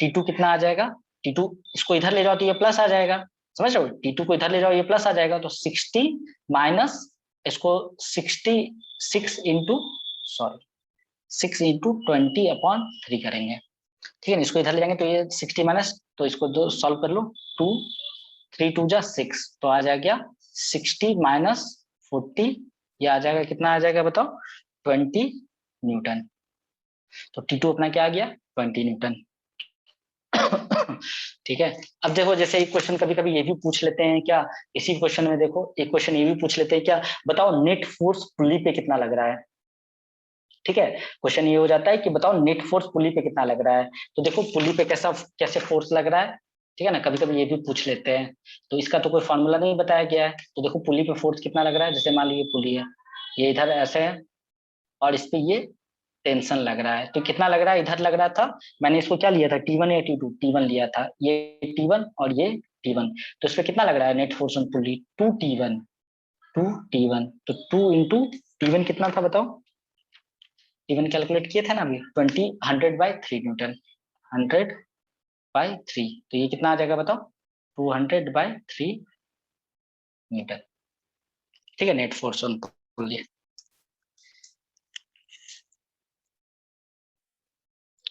T2 कितना आ जाएगा, T2 इसको इधर ले जाओ तो ये प्लस आ जाएगा, समझ रहे हो, T2 को इधर ले जाओ ये प्लस आ जाएगा, तो 60 माइनस इसको 66 इंटू सॉरी 6 इंटू 20/3 करेंगे, ठीक है ना। इसको इधर ले जाएंगे तो ये 60 माइनस, तो इसको दो सॉल्व कर लो, 2 3 2 जा 6, तो आ जाएगा 60 माइनस 40, ये आ जाएगा कितना आ जाएगा बताओ 20 न्यूटन। तो T2 अपना क्या आ गया 20 न्यूटन। ठीक है। अब देखो जैसे एक क्वेश्चन कभी कभी ये भी पूछ लेते हैं क्या, इसी क्वेश्चन में देखो एक क्वेश्चन ये भी पूछ लेते हैं क्या, बताओ नेट फोर्स पुली पे कितना लग रहा है। ठीक है, क्वेश्चन ये हो जाता है कि बताओ नेट फोर्स पुली पे कितना लग रहा है। तो देखो पुली पे कैसा कैसे फोर्स लग रहा है, ठीक है ना, कभी कभी ये भी पूछ लेते हैं। तो इसका तो कोई फॉर्मूला नहीं बताया गया है, तो देखो पुली पे फोर्स कितना लग रहा है, जैसे मान लो ये पुली है, ये इधर ऐसे है और इस पे ये टेंशन लग रहा है, तो कितना लग रहा है, इधर लग रहा था, मैंने इसको क्या लिया था T1 या T2, T1 लिया था, ये T1 और ये T1, तो इस पे कितना लग रहा है net force on pulley 2T1, 2T1, तो 2 इंटू T1 कितना था बताओ, T1 कैलकुलेट किए थे ना अभी 100/3 न्यूटन, 100/3, तो ये कितना आ जाएगा बताओ 200/3 न्यूटन, ठीक है, नेट फोर्स ऑन पुली।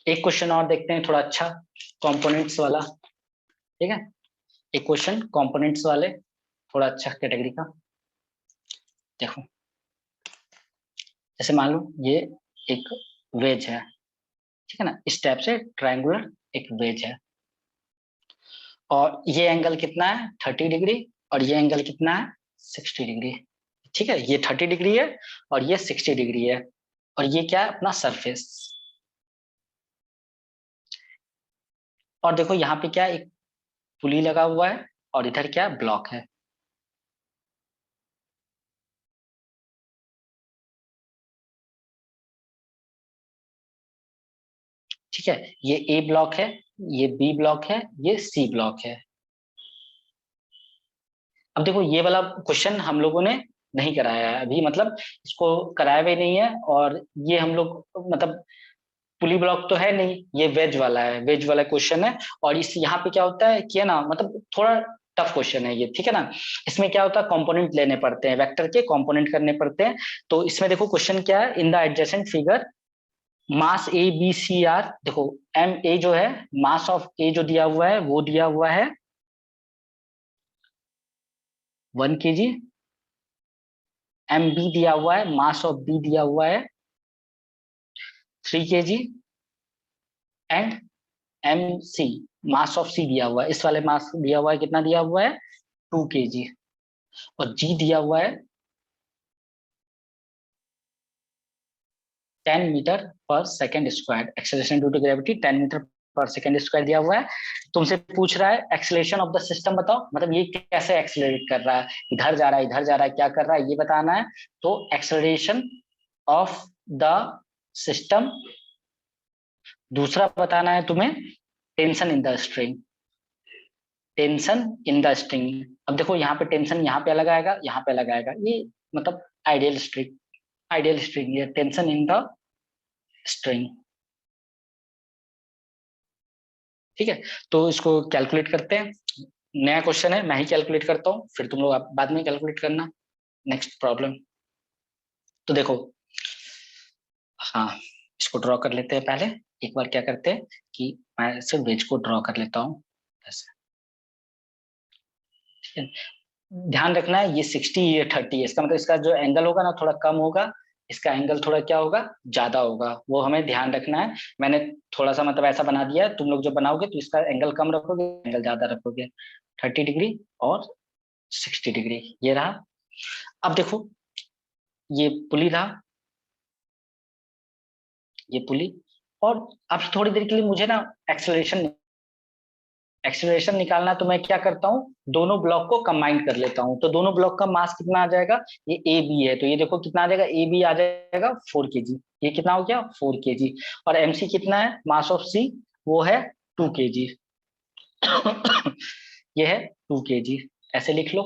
एक क्वेश्चन और देखते हैं थोड़ा अच्छा कंपोनेंट्स वाला, ठीक है, एक क्वेश्चन कंपोनेंट्स वाले थोड़ा अच्छा कैटेगरी का। देखो जैसे मान लो ये एक वेज है, ठीक है ना, इस टाइप से ट्रायंगुलर एक वेज है, और ये एंगल कितना है 30 डिग्री, और ये एंगल कितना है 60 डिग्री, ठीक है, ये 30 डिग्री है और ये 60 डिग्री है, और ये क्या है अपना सरफेस, और देखो यहाँ पे क्या एक पुली लगा हुआ है और इधर क्या ब्लॉक है, ठीक है, ये ए ब्लॉक है, ये बी ब्लॉक है, ये सी ब्लॉक है। अब देखो ये वाला क्वेश्चन हम लोगों ने नहीं कराया है अभी, मतलब इसको कराया भी नहीं है, और ये हम लोग मतलब पुली ब्लॉक तो है नहीं, ये वेज वाला है, वेज वाला क्वेश्चन है, और इस यहाँ पे क्या होता है कि है ना, मतलब थोड़ा टफ क्वेश्चन है ये, ठीक है ना। इसमें क्या होता है कंपोनेंट लेने पड़ते हैं, वेक्टर के कंपोनेंट करने पड़ते हैं। तो इसमें देखो क्वेश्चन क्या है, in the adjacent figure mass A B C R, देखो एम ए जो है, मास ऑफ ए जो दिया हुआ है वो दिया हुआ है 1 kg, एम बी दिया हुआ है, मास ऑफ बी दिया हुआ है 3 kg, and M C mass of C दिया हुआ है, इस वाले मास दिया हुआ है कितना दिया हुआ है 2 kg, और जी दिया हुआ है 10 metre per second square, acceleration due to gravity 10 metre per second square दिया हुआ है। तुमसे पूछ रहा है एक्सेलरेशन ऑफ द सिस्टम बताओ, मतलब ये कैसे एक्सेलरेट कर रहा है, इधर जा रहा है इधर जा रहा है क्या कर रहा है ये बताना है। तो एक्सेलरेशन ऑफ द सिस्टम, दूसरा बताना है तुम्हें tension in the string, tension in the string. अब देखो यहाँ पे टेंशन यहाँ पे अलग आएगा यहाँ पे अलग आएगा, ये मतलब आइडियल स्ट्रिंग, आइडियल स्ट्रिंग ये टेंशन इन द स्ट्रिंग, ठीक है। तो इसको कैलकुलेट करते हैं, नया क्वेश्चन है, मैं ही कैलकुलेट करता हूँ, फिर तुम लोग बाद में कैलकुलेट करना। नेक्स्ट प्रॉब्लम, तो देखो, हाँ इसको ड्रॉ कर लेते हैं पहले, एक बार क्या करते हैं कि मैं सिर्फ वेज को ड्रॉ कर लेता हूँ ऐसे, ठीक है। ध्यान रखना है ये 60 ये 30 है, इसका मतलब इसका जो एंगल होगा ना थोड़ा कम होगा, इसका एंगल थोड़ा क्या होगा ज्यादा होगा, वो हमें ध्यान रखना है। मैंने थोड़ा सा मतलब ऐसा बना दिया है, तुम लोग जब बनाओगे तो इसका एंगल कम रखोगे एंगल ज्यादा रखोगे, 30 डिग्री और 60 डिग्री ये रहा। अब देखो ये पुली रहा, ये पुली, और अब थोड़ी देर के लिए मुझे ना एक्सेलरेशन एक्सेलरेशन निकालना तो मैं क्या करता हूँ, दोनों ब्लॉक को कंबाइन कर लेता हूँ। तो दोनों ब्लॉक का मास कितना आ जाएगा, ये ए बी है तो ये देखो कितना आ जाएगा, ए बी आ जाएगा 4 kg। ये कितना हो गया 4 kg। और एमसी कितना है, मास ऑफ सी वो है 2 kg। ये है 2 kg, ऐसे लिख लो।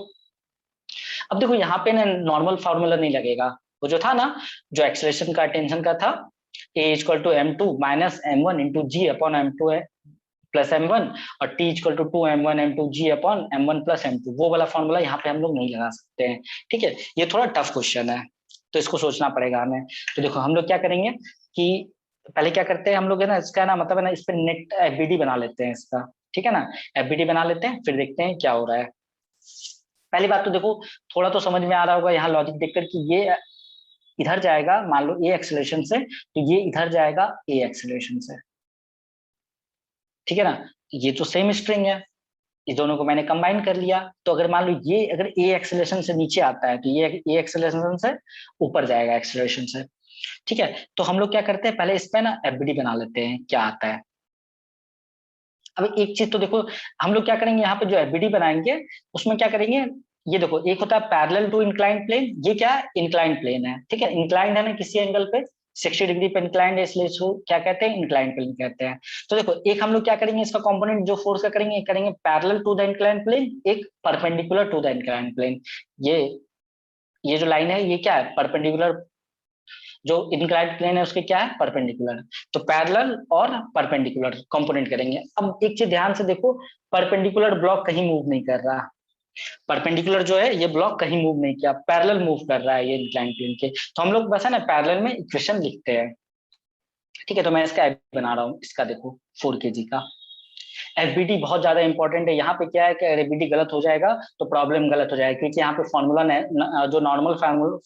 अब देखो यहाँ पे ना नॉर्मल फार्मूला नहीं लगेगा, वो जो था ना, जो एक्सेलरेशन का टेंशन का था, a equal to M2 minus M1 into g upon M2 है प्लस M1, और T equal to 2M1 M2 G upon M1 plus M2, वो वाला फॉर्मूला यहाँ पे हम लोग नहीं लगा सकते हैं। ठीक है, ये थोड़ा टफ क्वेश्चन है तो इसको सोचना पड़ेगा हमें। तो देखो हम लोग क्या करेंगे कि पहले क्या करते हैं हम लोग, है ना, इसका ना मतलब है ना, इस पे नेट एफबीडी बना लेते हैं इसका। ठीक है ना, एफबीडी बना लेते हैं, फिर देखते हैं क्या हो रहा है। पहली बात तो देखो, थोड़ा तो समझ में आ रहा होगा यहाँ लॉजिक देखकर कि ये इधर जाएगा, मान लो ए एक्सेलरेशन से, तो ये इधर जाएगा ए एक्सेलरेशन से। ठीक है ना, ये तो सेम स्ट्रिंग है, इस दोनों को मैंने कंबाइन कर लिया। तो अगर मान लो ये अगर ए एक्सेलरेशन से नीचे आता है तो ये ए एक्सेलरेशन से ऊपर जाएगा एक्सेलरेशन से। ठीक है, तो हम लोग क्या करते हैं, पहले इस पे ना एफबीडी बना लेते हैं क्या आता है। अब एक चीज तो देखो, हम लोग क्या करेंगे यहाँ पे जो एफबीडी बनाएंगे उसमें क्या करेंगे, ये देखो एक होता है पैरेलल टू इंक्लाइंड प्लेन, ये क्या है इंक्लाइंड प्लेन है। ठीक है, इंक्लाइंड है ना किसी एंगल पे 60 डिग्री पे इंक्लाइंड है, इसलिए इसको क्या कहते हैं, इंक्लाइंड प्लेन कहते हैं। तो देखो एक हम लोग क्या करेंगे, इसका कंपोनेंट जो फोर्स का करेंगे, करेंगे parallel to the inclined plane, एक perpendicular to the inclined plane. ये ये जो लाइन है ये क्या है, परपेंडिकुलर, जो इंक्लाइंड प्लेन है उसके क्या है, परपेंडिकुलर। तो पैरेलल और परपेंडिकुलर कंपोनेंट करेंगे। अब एक चीज ध्यान से देखो, परपेंडिकुलर ब्लॉक कहीं मूव नहीं कर रहा, परपेंडिकुलर जो है ये ब्लॉक कहीं मूव नहीं किया, पैरेलल मूव कर रहा है ये इंक्लाइंड प्लेन के। तो हम लोग बस है ना पैरेलल में इक्वेशन लिखते हैं। ठीक है, तो मैं इसका बना रहा हूँ, इसका देखो 4 kg का एफबीडी बहुत ज्यादा इंपॉर्टेंट है। यहाँ पे क्या है कि एफबीडी गलत हो जाएगा तो प्रॉब्लम गलत हो जाएगी, क्योंकि यहाँ पे फॉर्मूला जो नॉर्मल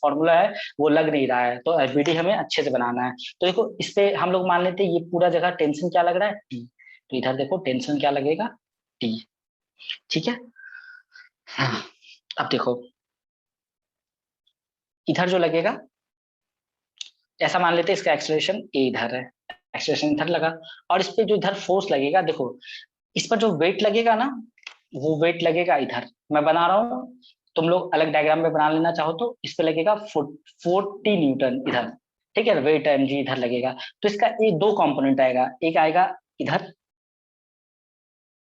फॉर्मूला है वो लग नहीं रहा है, तो एफबीडी हमें अच्छे से बनाना है। तो देखो इस पे हम लोग मान लेते हैं ये पूरा जगह टेंशन क्या लग रहा है, टी। तो इधर देखो टेंशन क्या लगेगा, टी। ठीक है, हाँ। अब देखो इधर जो लगेगा, ऐसा मान लेते हैं इसका एक्सेलरेशन ए इधर है, एक्सेलरेशन इधर लगा, और इस पे जो इधर फोर्स लगेगा, देखो इस पर जो वेट लगेगा ना, वो वेट लगेगा इधर, मैं बना रहा हूँ, तुम लोग अलग डायग्राम में बना लेना चाहो तो। इस पे लगेगा 40 न्यूटन इधर। ठीक है, वेट mg इधर लगेगा। तो इसका ये दो कंपोनेंट आएगा, एक आएगा इधर,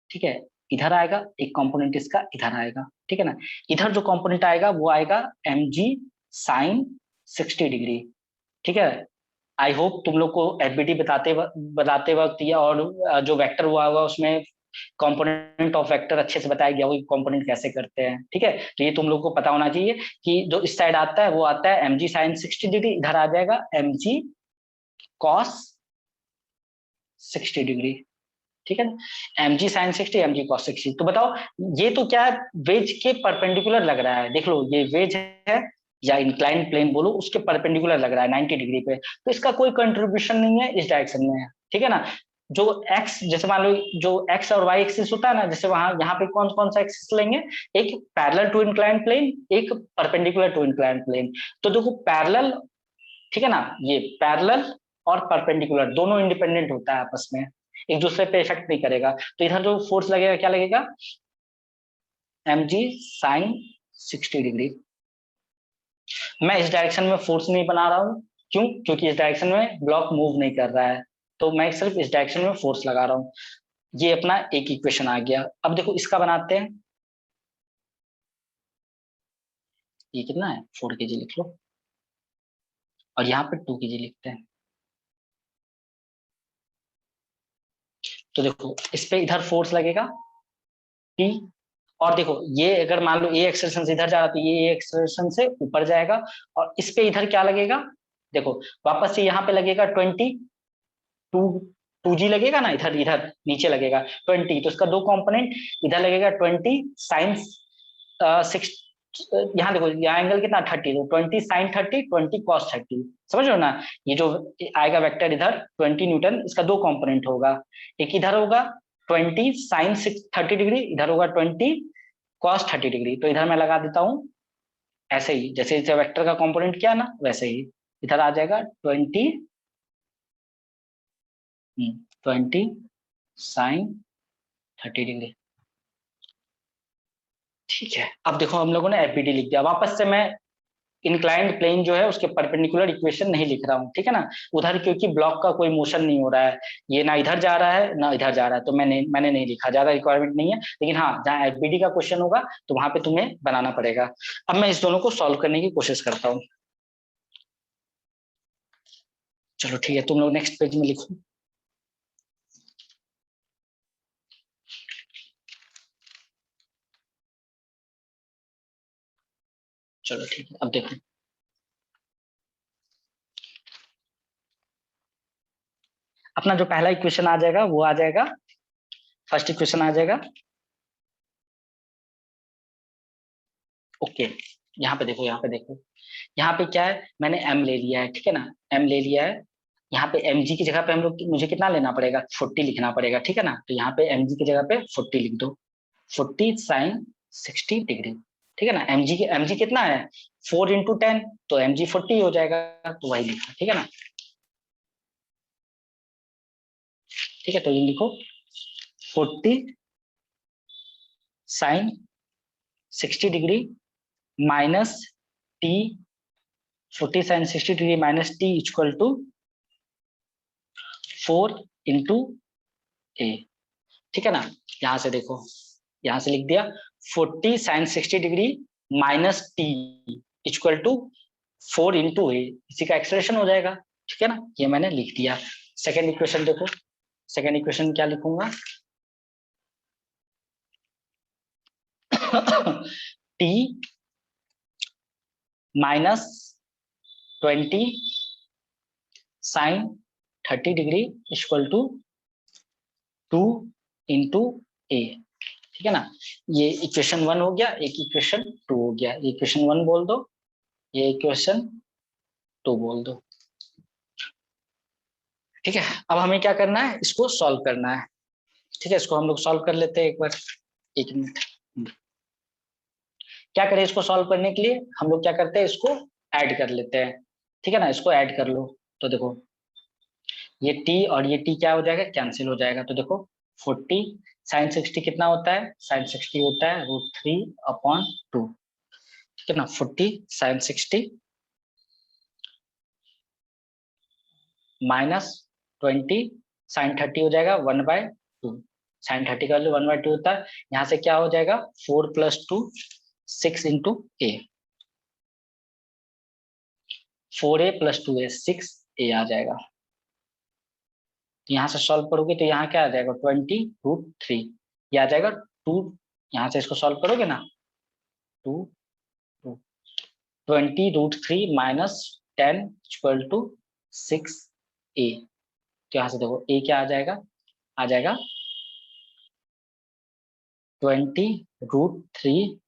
ठीक है, इधर आएगा एक कंपोनेंट, इसका इधर आएगा। ठीक है ना, इधर जो कंपोनेंट आएगा वो आएगा mg साइन 60 डिग्री। ठीक है, आई होप तुम लोग को एफबीटी बताते वक्त या और जो वेक्टर हुआ होगा उसमें कंपोनेंट ऑफ वेक्टर अच्छे से बताया गया, वो कंपोनेंट कैसे करते हैं। ठीक है, तो ये तुम लोग को पता होना चाहिए कि जो इस साइड आता है वो आता है mg साइन 60 डिग्री, इधर आ जाएगा mg कॉस 60 डिग्री। ठीक है ना, mg साइन 60 mg कॉस 60। तो बताओ ये तो क्या है, वेज के परपेंडिकुलर लग रहा है, देख लो ये वेज है या इंक्लाइंड प्लेन बोलो, उसके परपेंडिकुलर लग रहा है 90 डिग्री पे, तो इसका कोई कंट्रीब्यूशन नहीं है इस डायरेक्शन में। ठीक है ना, जो एक्स, जैसे मान लो जो एक्स और वाई एक्सिस होता है ना, जैसे वहां यहाँ पे कौन कौन सा एक्सिस लेंगे, एक पैरेलल टू इंक्लाइंड प्लेन, एक परपेंडिकुलर टू इंक्लाइंड प्लेन। तो देखो पैरेलल, ठीक है ना, ये पैरेलल और परपेंडिकुलर दोनों इंडिपेंडेंट होता है आपस में, एक दूसरे पे इफेक्ट नहीं करेगा। तो इधर जो फोर्स लगेगा क्या लगेगा, mg साइन 60 डिग्री। मैं इस डायरेक्शन में फोर्स नहीं बना रहा हूँ, क्यों, क्योंकि इस डायरेक्शन में ब्लॉक मूव नहीं कर रहा है, तो मैं सिर्फ इस डायरेक्शन में फोर्स लगा रहा हूँ। ये अपना एक इक्वेशन आ गया। अब देखो इसका बनाते हैं, ये कितना है 4 kg लिख लो, और यहाँ पे 2 kg लिखते हैं। तो देखो इस पे इधर फोर्स लगेगा P, और देखो ये अगर मान लो ए एक्सेलरेशन से इधर जा रहा तो ये एक्सेलरेशन से ऊपर जाएगा, और इस पे इधर क्या लगेगा, देखो वापस से यहाँ पे लगेगा 2g लगेगा ना, इधर इधर नीचे लगेगा 20, तो इसका दो कंपोनेंट, इधर लगेगा 20 साइन 6, यहाँ देखो यहाँ एंगल कितना 30, तो 20 साइन 30 20 कॉस 30, समझ लो ना। ये जो आएगा वेक्टर इधर 20 न्यूटन, इसका दो कंपोनेंट होगा, एक इधर होगा 20 साइन 30 डिग्री, इधर होगा 20 कॉस 30 डिग्री। तो इधर मैं लगा देता हूँ ऐसे ही, जैसे जैसे वेक्टर का कंपोनेंट किया ना वैसे ही, इधर आ जाएगा 20 साइन 30 डिग्री। ठीक है, अब देखो हम लोगों ने एपीडी लिख दिया। वापस से मैं इंक्लाइंड प्लेन जो है उसके परपेंडिकुलर इक्वेशन नहीं लिख रहा हूँ, ठीक है ना, उधर क्योंकि ब्लॉक का कोई मोशन नहीं हो रहा है, ये ना इधर जा रहा है ना इधर जा रहा है, तो मैंने नहीं लिखा, ज्यादा रिक्वायरमेंट नहीं है। लेकिन हाँ, जहाँ एफबीडी का क्वेश्चन होगा तो वहां पे तुम्हें बनाना पड़ेगा। अब मैं इस दोनों को सॉल्व करने की कोशिश करता हूँ। चलो ठीक है, तुम लोग नेक्स्ट पेज में लिखो। चलो ठीक है, अब देखो अपना जो पहला इक्वेशन आ जाएगा वो आ जाएगा, फर्स्ट इक्वेशन आ जाएगा। ओके, यहाँ पे देखो, यहाँ पे देखो, यहाँ पे क्या है, मैंने m ले लिया है, ठीक है ना, m ले लिया है। यहाँ पे mg की जगह पे हम लोग, मुझे कितना लेना पड़ेगा, 40 लिखना पड़ेगा, ठीक है ना। तो यहाँ पे mg की जगह पे 40 लिख दो, 40 साइन 60 डिग्री, ठीक है ना। mg कितना है, 4 × 10, तो mg 40 हो जाएगा, तो वही लिखा, ठीक है ना। ठीक है, तो ये लिखो 40 sine 60 degree minus T, 40 sine 60 degree minus T equal to 4 × a, ठीक है ना। यहां से देखो, यहां से लिख दिया 40 sine 60 degree minus T equal to 4 × a, इसी का एक्सप्रेशन हो जाएगा, ठीक है ना। ये मैंने लिख दिया। सेकेंड इक्वेशन देखो, सेकेंड इक्वेशन क्या लिखूंगा T minus 20 sine 30 degree equal to 2 × a, ठीक है ना। ये इक्वेशन 1 हो गया, एक इक्वेशन 2 हो गया। ये इक्वेशन 1 बोल दो, ये इक्वेशन 2 बोल दो, ठीक है। अब हमें क्या करना है, इसको सॉल्व करना है, ठीक है। इसको हम लोग सॉल्व कर लेते हैं एक बार, एक मिनट। क्या करें इसको सॉल्व करने के लिए, हम लोग क्या करते हैं, इसको ऐड कर लेते हैं, ठीक है ना। इसको ऐड कर लो, तो देखो ये t और ये t क्या हो जाएगा, कैंसिल हो जाएगा। तो देखो 40 साइन 60 कितना होता है, साइन 60 होता है √3/2, ठीक है ना। 40 साइन 60 माइनस 20 साइन 30 हो जाएगा 1/2, साइन 30 का वैल्यू 1/2 होता है। यहाँ से क्या हो जाएगा, 4 + 2 6 × a, 4a + 2a 6a आ जाएगा। तो यहाँ से सॉल्व करोगे तो यहाँ क्या आ जाएगा, 20 √3, ये आ जाएगा 2। यहाँ से इसको सॉल्व करोगे ना, 2 20 √3 माइनस 10 इक्वल टू 6a। तो यहाँ से देखो a क्या आ जाएगा 20 √3,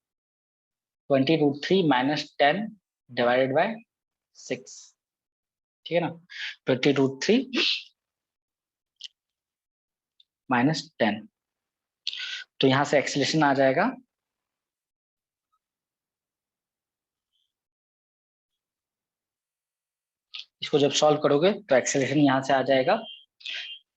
20 √3 माइनस 10 डिवाइडेड बाय 6, ठीक है ना। 20 √3 माइनस 10, तो यहाँ से एक्सेलेरेशन आ जाएगा इसको जब सॉल्व करोगे तो एक्सेलेरेशन यहाँ से आ जाएगा,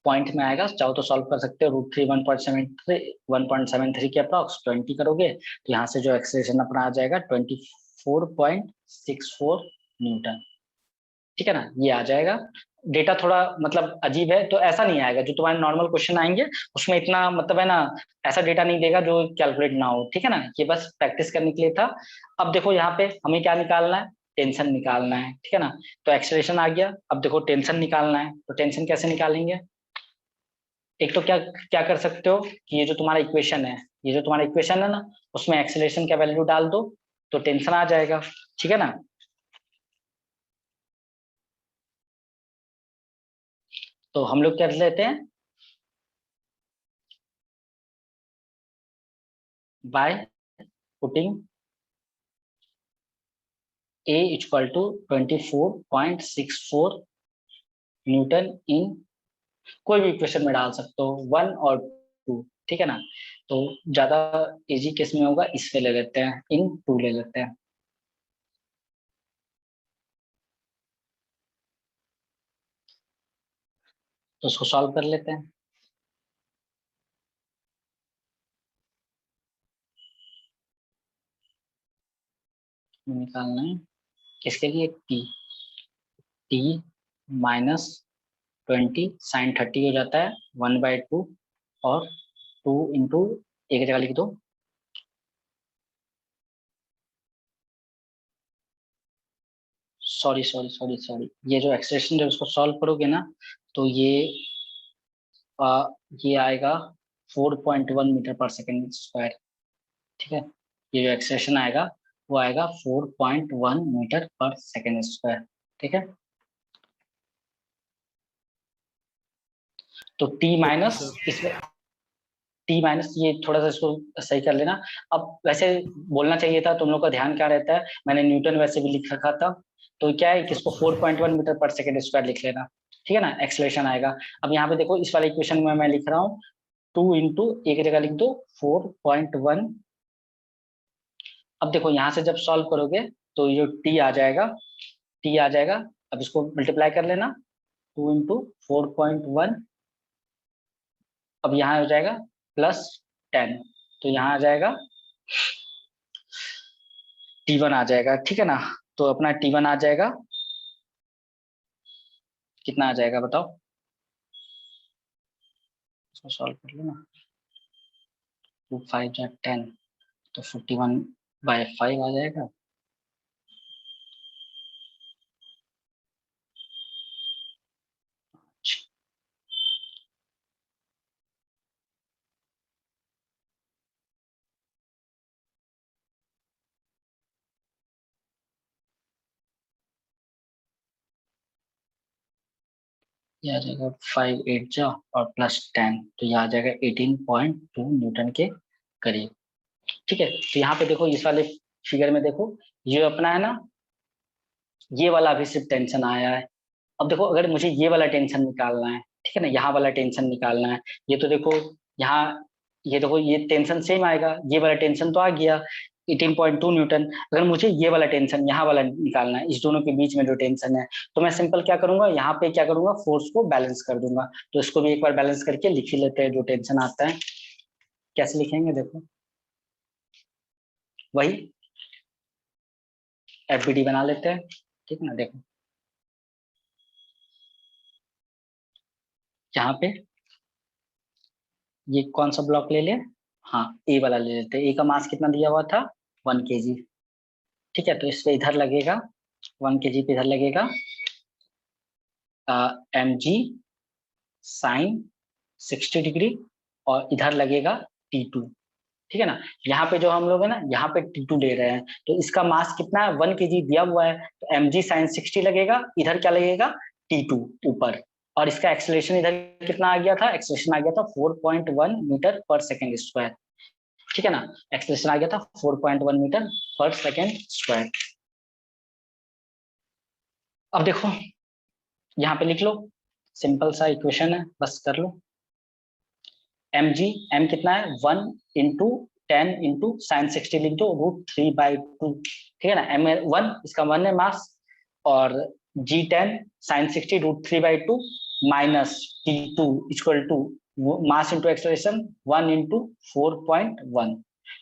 पॉइंट में आएगा, चाहो तो सॉल्व कर सकते हो। √3 1.73 के अप्रॉक्स 20 करोगे तो यहाँ से जो एक्सेलेरेशन अपना आ जाएगा 24.64 न्यूटन, ठीक है ना। ये आ जाएगा। डेटा थोड़ा मतलब अजीब है, तो ऐसा नहीं आएगा जो तुम्हारे नॉर्मल क्वेश्चन आएंगे उसमें इतना मतलब है ना, ऐसा डेटा नहीं देगा जो कैलकुलेट ना हो, ठीक है ना। ये बस प्रैक्टिस करने के लिए था। अब देखो यहाँ पे हमें क्या निकालना है, टेंशन निकालना है, ठीक है ना। तो एक्सेलरेशन आ गया, अब देखो टेंशन निकालना है, तो टेंशन कैसे निकालेंगे। एक तो क्या क्या कर सकते हो कि ये जो तुम्हारा इक्वेशन है, ये जो तुम्हारा इक्वेशन है ना, उसमें एक्सेलरेशन का वैल्यू डाल दो तो टेंशन आ जाएगा, ठीक है ना। तो हम लोग कर लेते हैं by putting a equal to 24.64 newton in, कोई भी इक्वेशन में डाल सकते हो 1 और 2, ठीक है ना। तो ज्यादा इजी केस में होगा, इस पे ले लेते हैं, इन 2 ले लेते हैं। तो उसको सॉल्व कर लेते हैं। निकालना है किसके लिए, टी माइनस 20 साइन 30 हो जाता है 1/2 और 2 इंटू एक जगह लिख दो, सॉरी, ये जो एक्सप्रेशन जब उसको सॉल्व करोगे ना तो ये आएगा 4.1 मीटर पर सेकेंड स्क्वायर। ठीक है, ये जो एक्सप्रेशन आएगा वो आएगा 4.1 मीटर पर सेकेंड स्क्वायर। ठीक है, तो टी माइनस इसमें टी माइनस ये थोड़ा सा इसको सही कर लेना। अब वैसे बोलना चाहिए था, तुम लोग का ध्यान क्या रहता है, मैंने न्यूटन वैसे भी लिख रखा था, तो क्या है कि इसको 4.1 मीटर पर सेकेंड स्क्वायर लिख लेना। ठीक है ना, एक्सलेशन आएगा। अब यहाँ पे देखो इस वाले इक्वेशन में मैं लिख रहा हूँ 2 इंटू एक जगह लिख दो 4.1। अब देखो यहाँ से जब सॉल्व करोगे तो ये टी आ जाएगा, टी आ जाएगा। अब इसको मल्टीप्लाई कर लेना 2 इंटू 4.1। अब यहाँ हो जाएगा +10, तो यहाँ आ जाएगा T1 आ जाएगा। ठीक है ना, तो अपना T1 आ जाएगा, कितना आ जाएगा बताओ, इसको सॉल्व कर लो ना। 2 5 जा 10, तो 41/5 आ जाएगा। ये आ जाएगा 5 8 जा और +10, तो ये आ जाएगा 18.2 न्यूटन के करीब। ठीक है, तो यहाँ पे देखो इस वाले फिगर में देखो ये अपना है ना, ये वाला अभी सिर्फ टेंशन आया है। अब देखो अगर मुझे ये वाला टेंशन निकालना है, ठीक है ना, यहाँ वाला टेंशन निकालना है, ये तो देखो यहाँ, ये देखो ये टेंशन सेम आएगा, ये वाला टेंशन तो आ गया 18.2 न्यूटन। अगर मुझे ये वाला टेंशन यहाँ वाला निकालना है, इस दोनों के बीच में जो टेंशन है, तो मैं सिंपल क्या करूंगा, यहाँ पे क्या करूंगा, फोर्स को बैलेंस कर दूंगा। तो इसको भी एक बार बैलेंस करके लिख ही लेते हैं जो टेंशन आता है। कैसे लिखेंगे देखो, वही एफबीडी बना लेते हैं। ठीक है ना, देखो यहाँ पे ये कौन सा ब्लॉक ले ले, हाँ ए वाला ले लेते हैं। ए का मास कितना दिया हुआ था, 1 kg। ठीक है, तो इस पे इधर लगेगा 1 kg पे इधर लगेगा mg साइन 60 डिग्री, और इधर लगेगा T2। ठीक है ना, यहाँ पे जो हम लोग है ना, यहाँ पे T2 ले रहे हैं, तो इसका मास कितना है, 1 kg दिया हुआ है, तो mg साइन 60 लगेगा, इधर क्या लगेगा T2 ऊपर, और इसका एक्सेलरेशन इधर कितना आ गया था, एक्सेलरेशन आ गया था 4.1 मीटर पर सेकेंड स्क्वायर। ठीक है ना, एक्सेलरेशन आ गया था 4.1 मीटर पर सेकेंड स्क्वायर। अब देखो यहाँ पे लिख लो, सिंपल सा इक्वेशन है, बस कर लो। एम कितना है, 1 × 10 × sin 60 लिख दो √3/2। ठीक है ना, m1 इसका 1 है मास, और g10 sin 60 √3/2 minus T2 equal to mass into acceleration 1 × 4.1।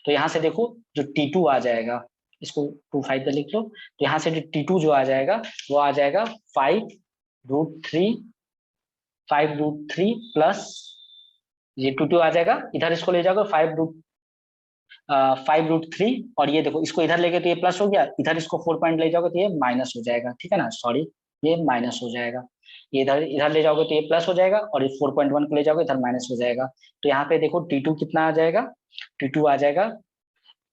तो यहाँ से देखो जो T2 आ जाएगा, इसको 2 5 पे लिख लो, तो यहाँ से जो T2 जो आ जाएगा वो आ जाएगा 5√3 प्लस ये 2 आ जाएगा, इधर इसको ले जाओगे 5√3, और ये देखो इसको इधर लेके तो ये प्लस हो गया, इधर इसको 4 पॉइंट ले जाओगे तो ये माइनस हो जाएगा। ठीक है ना, सॉरी ये माइनस हो जाएगा, ये इधर इधर ले जाओगे तो ये प्लस हो जाएगा, और ये 4.1 को ले जाओगे इधर माइनस हो जाएगा। तो यहाँ पे देखो T2 कितना आ जाएगा, T2 आ जाएगा,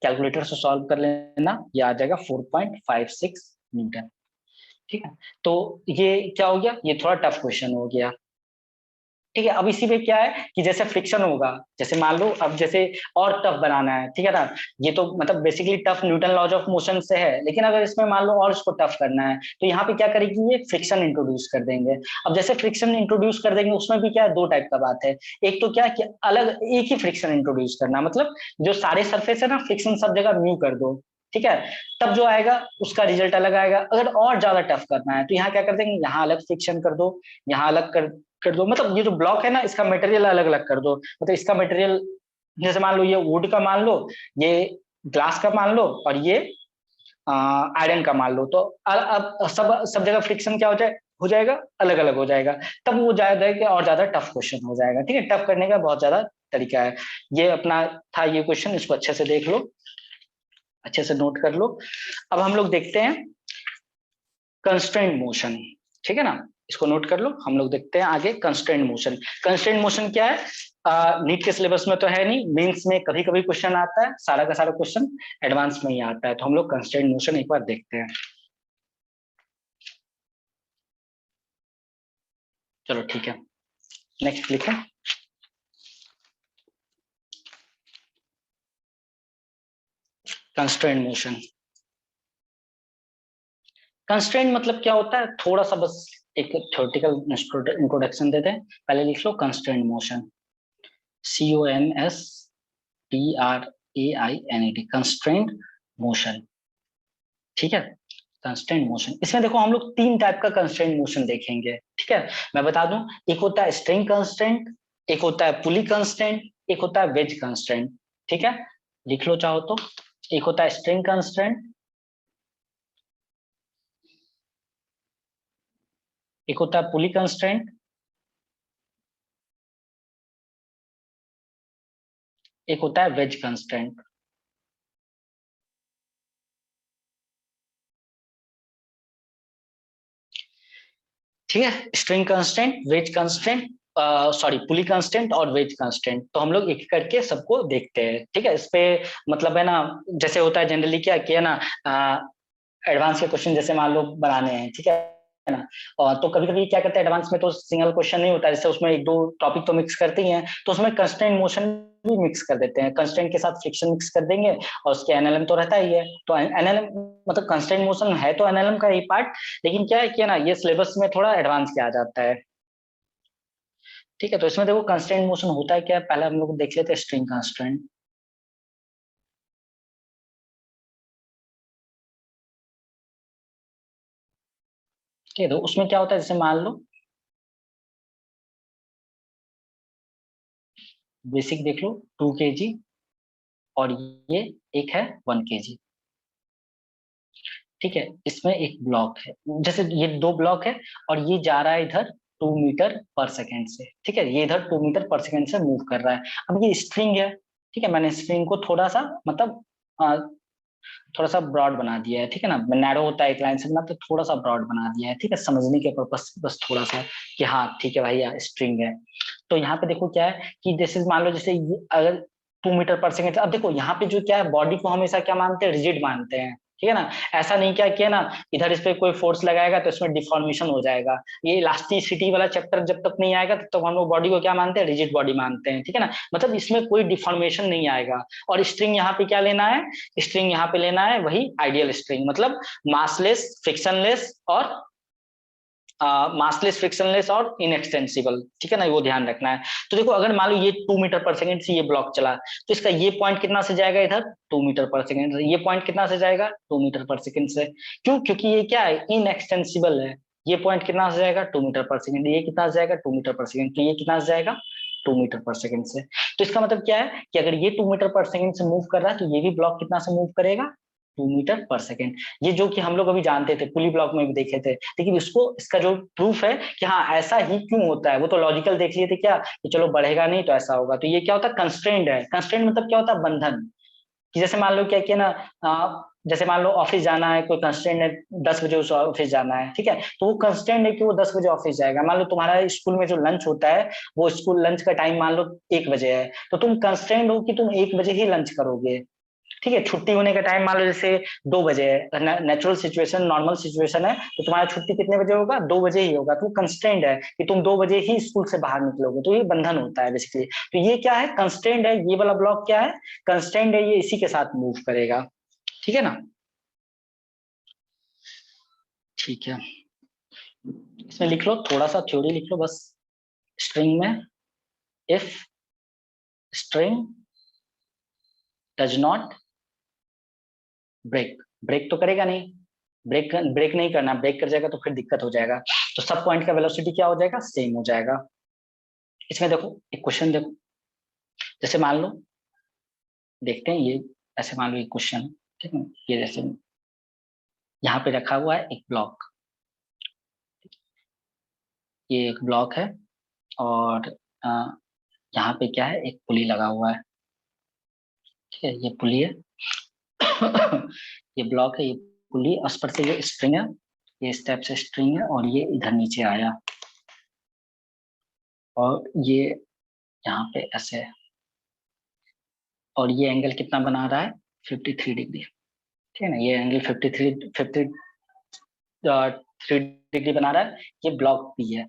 कैलकुलेटर से सॉल्व कर लेना, ये आ जाएगा 4.56 न्यूटन। ठीक है, तो ये क्या हो गया, ये थोड़ा टफ क्वेश्चन हो गया। ठीक है, अब इसी में क्या है कि जैसे फ्रिक्शन होगा, जैसे मान लो अब जैसे और टफ बनाना है, ठीक है ना, ये तो मतलब basically tough Newton laws of motion से है, लेकिन अगर इसमें मान लो और इसको टफ करना है तो यहाँ पे क्या करेगी, ये फ्रिक्शन इंट्रोड्यूस कर देंगे। अब जैसे फ्रिक्शन इंट्रोड्यूस कर देंगे उसमें भी क्या है, 2 टाइप का बात है। एक तो क्या है कि अलग एक ही फ्रिक्शन इंट्रोड्यूस करना, मतलब जो सारे सरफेस है ना फ्रिक्शन सब जगह म्यू कर दो। ठीक है, तब जो आएगा उसका रिजल्ट अलग आएगा। अगर और ज्यादा टफ करना है तो यहाँ क्या कर देंगे, यहाँ अलग फ्रिक्शन कर दो, यहाँ अलग कर दो, मतलब ये जो ब्लॉक है ना इसका मटेरियल अलग अलग कर दो। मतलब इसका मटेरियल जैसे मान लो ये वुड का मान लो, ये ग्लास का मान लो, और ये आयरन का मान लो, तो अब सब सब जगह फ्रिक्शन क्या हो जाएगा, अलग अलग हो जाएगा, तब वो ज्यादा और ज्यादा टफ क्वेश्चन हो जाएगा। ठीक है, टफ करने का बहुत ज्यादा तरीका है। ये अपना था ये क्वेश्चन, इसको अच्छे से देख लो, अच्छे से नोट कर लो। अब हम लोग देखते हैं कंस्ट्रेंट मोशन, ठीक है ना, इसको नोट कर लो। हम लोग देखते हैं आगे कंस्ट्रेंट मोशन। कंस्ट्रेंट मोशन क्या है, नीट के सिलेबस में तो है नहीं, मेंस में कभी कभी क्वेश्चन आता है, सारा का सारा क्वेश्चन एडवांस में ही आता है। तो हम लोग कंस्ट्रेंट मोशन एक बार देखते हैं। चलो ठीक है, नेक्स्ट लिखें। कंस्ट्रेंट मोशन, कंस्ट्रेंट मतलब क्या होता है, थोड़ा सा बस एक थ्योरेटिकल इंट्रोडक्शन देते हैं। पहले लिख लो constraint motion, CONSTRAINET, constraint motion. ठीक है, कंस्ट्रेंट मोशन, इसमें देखो हम लोग तीन टाइप का कंस्ट्रेंट मोशन देखेंगे। ठीक है, मैं बता दूं, एक होता है स्ट्रिंग कंस्ट्रेंट, एक होता है पुली कंस्ट्रेंट, एक होता है वेज कंस्ट्रेंट। ठीक है, लिख लो चाहो तो। एक होता है स्ट्रिंग कंस्ट्रेंट, एक होता है पुली कंस्ट्रेंट, एक होता है वेज कंस्ट्रेंट। ठीक है, string constant, wedge constant, sorry pulley constant और वेज कंस्टेंट। तो हम लोग एक एक करके सबको देखते हैं। ठीक है, इस पे मतलब है ना, जैसे होता है जनरली क्या किया ना, एडवांस के क्वेश्चन जैसे मान लो बनाने हैं, ठीक है ना, और तो कभी कभी क्या करते हैं एडवांस में, तो सिंगल क्वेश्चन नहीं होता, जैसे उसमें एक दो टॉपिक तो मिक्स करते ही हैं, तो उसमें कंस्ट्रेंट मोशन भी मिक्स कर देते हैं, कंस्ट्रेंट के साथ फ्रिक्शन मिक्स कर देंगे, और उसके एनएलएम तो रहता ही है। तो एनएलएम मतलब कंस्ट्रेंट मोशन है तो एनएलएम का ही पार्ट, लेकिन क्या है कि ना ये सिलेबस में थोड़ा एडवांस किया जाता है। ठीक है, तो इसमें देखो कंस्ट्रेंट मोशन होता है क्या, पहले हम लोग देख लेते हैं स्ट्रिंग कंस्ट्रेंट। ठीक है, तो उसमें क्या होता है, जैसे मान लो बेसिक देख लो 2 kg, और ये एक है 1 kg। ठीक है, इसमें एक ब्लॉक है, जैसे ये दो ब्लॉक है, और ये जा रहा है इधर 2 मीटर पर सेकेंड से। ठीक है, ये इधर 2 मीटर पर सेकेंड से मूव कर रहा है। अब ये स्ट्रिंग है, ठीक है, मैंने स्ट्रिंग को थोड़ा सा मतलब थोड़ा सा ब्रॉड बना दिया है। ठीक है ना, नैरो होता है एक लाइन से बना, तो थोड़ा सा ब्रॉड बना दिया है। ठीक है, समझने के पर्पस बस थोड़ा सा कि हाँ ठीक है भाई स्ट्रिंग है। तो यहाँ पे देखो क्या है कि जैसे मान लो जैसे अगर 2 मीटर पर सेकेंड, अब देखो यहाँ पे जो क्या है, बॉडी को हमेशा क्या मानते हैं, रिजिड मानते हैं। ठीक है ना, ऐसा नहीं क्या किया ना, इधर इस पे कोई फोर्स लगाएगा तो इसमें डिफॉर्मेशन हो जाएगा। ये इलास्टिसिटी वाला चैप्टर जब तक नहीं आएगा तब तक हम लोग बॉडी को क्या मानते हैं, रिजिड बॉडी मानते हैं। ठीक है ना, मतलब इसमें कोई डिफॉर्मेशन नहीं आएगा। और स्ट्रिंग यहाँ पे क्या लेना है, स्ट्रिंग यहाँ पे लेना है वही आइडियल स्ट्रिंग, मतलब मासलेस, फ्रिक्शनलेस और मासलेस, फ्रिक्शनलेस और इनएक्सटेंसिबल। ठीक है ना, वो ध्यान रखना है। तो देखो अगर मान लो ये 2 मीटर पर सेकेंड से ये ब्लॉक चला, तो इसका ये पॉइंट कितना से जाएगा, इधर 2 मीटर पर सेकेंड से। ये पॉइंट कितना से जाएगा, 2 मीटर पर सेकेंड से। क्यों, क्योंकि ये क्या है, इनएक्सटेंसिबल है। ये पॉइंट कितना से जाएगा, 2 मीटर पर सेकेंड। ये कितना से जाएगा, 2 मीटर पर सेकेंड। तो ये कितना से जाएगा, 2 मीटर पर सेकेंड से। तो इसका मतलब क्या है कि अगर ये 2 मीटर पर सेकेंड से मूव कर रहा है, तो ये भी ब्लॉक कितना से मूव करेगा, 2 मीटर पर सेकेंड। ये जो कि हम लोग अभी जानते थे, पुली ब्लॉक में भी देखे थे, लेकिन इसको इसका जो प्रूफ है कि हाँ ऐसा ही क्यों होता है, वो तो लॉजिकल देख लिए थे क्या, कि चलो बढ़ेगा नहीं तो ऐसा होगा। तो ये क्या होता है, कंस्ट्रेंट है। कंस्ट्रेंट मतलब क्या होता है, बंधन। कि जैसे मान लो क्या किया ना, जैसे मान लो ऑफिस जाना है, कोई कंस्ट्रेंट है 10 बजे उस ऑफिस जाना है। ठीक है, तो वो कंस्ट्रेंट है कि वो 10 बजे ऑफिस जाएगा। मान लो तुम्हारा स्कूल में जो लंच होता है, वो स्कूल लंच का टाइम मान लो 1 बजे है, तो तुम कंस्ट्रेंट हो कि तुम 1 बजे ही लंच करोगे। ठीक है, छुट्टी होने का टाइम मान लो जैसे 2 बजे है, नेचुरल सिचुएशन, नॉर्मल सिचुएशन है, तो तुम्हारा छुट्टी कितने बजे होगा, 2 बजे ही होगा। तो कंस्ट्रेंट है कि तुम 2 बजे ही स्कूल से बाहर निकलोगे, तो ये बंधन होता है बेसिकली। तो ये क्या है, कंस्ट्रेंट है। ये वाला ब्लॉक क्या है, कंस्ट्रेंट है, ये इसी के साथ मूव करेगा। ठीक है ना, ठीक है, इसमें लिख लो थोड़ा सा थ्योरी लिख लो बस। स्ट्रिंग में if string does not break, break तो करेगा नहीं, ब्रेक ब्रेक नहीं करना, ब्रेक कर जाएगा तो फिर दिक्कत हो जाएगा। तो सब पॉइंट का वेलोसिटी क्या हो जाएगा, सेम हो जाएगा। इसमें देखो एक क्वेश्चन देखो, जैसे मान लो देखते हैं ये, ऐसे मान लो ये क्वेश्चन। ठीक है, ये जैसे यहाँ पे रखा हुआ है एक ब्लॉक, ये एक ब्लॉक है, और यहाँ पे क्या है, एक पुली लगा हुआ है। ठीक है, ये पुली है। ये ब्लॉक है, ये पुली, उस पर से ये स्ट्रिंग है, ये इस टाइप से स्ट्रिंग है, और ये इधर नीचे आया, और ये यहाँ पे ऐसे है, और ये एंगल कितना बना रहा है, 53 डिग्री। ठीक है ना, ये एंगल 53 डिग्री बना रहा है। ये ब्लॉक पी है।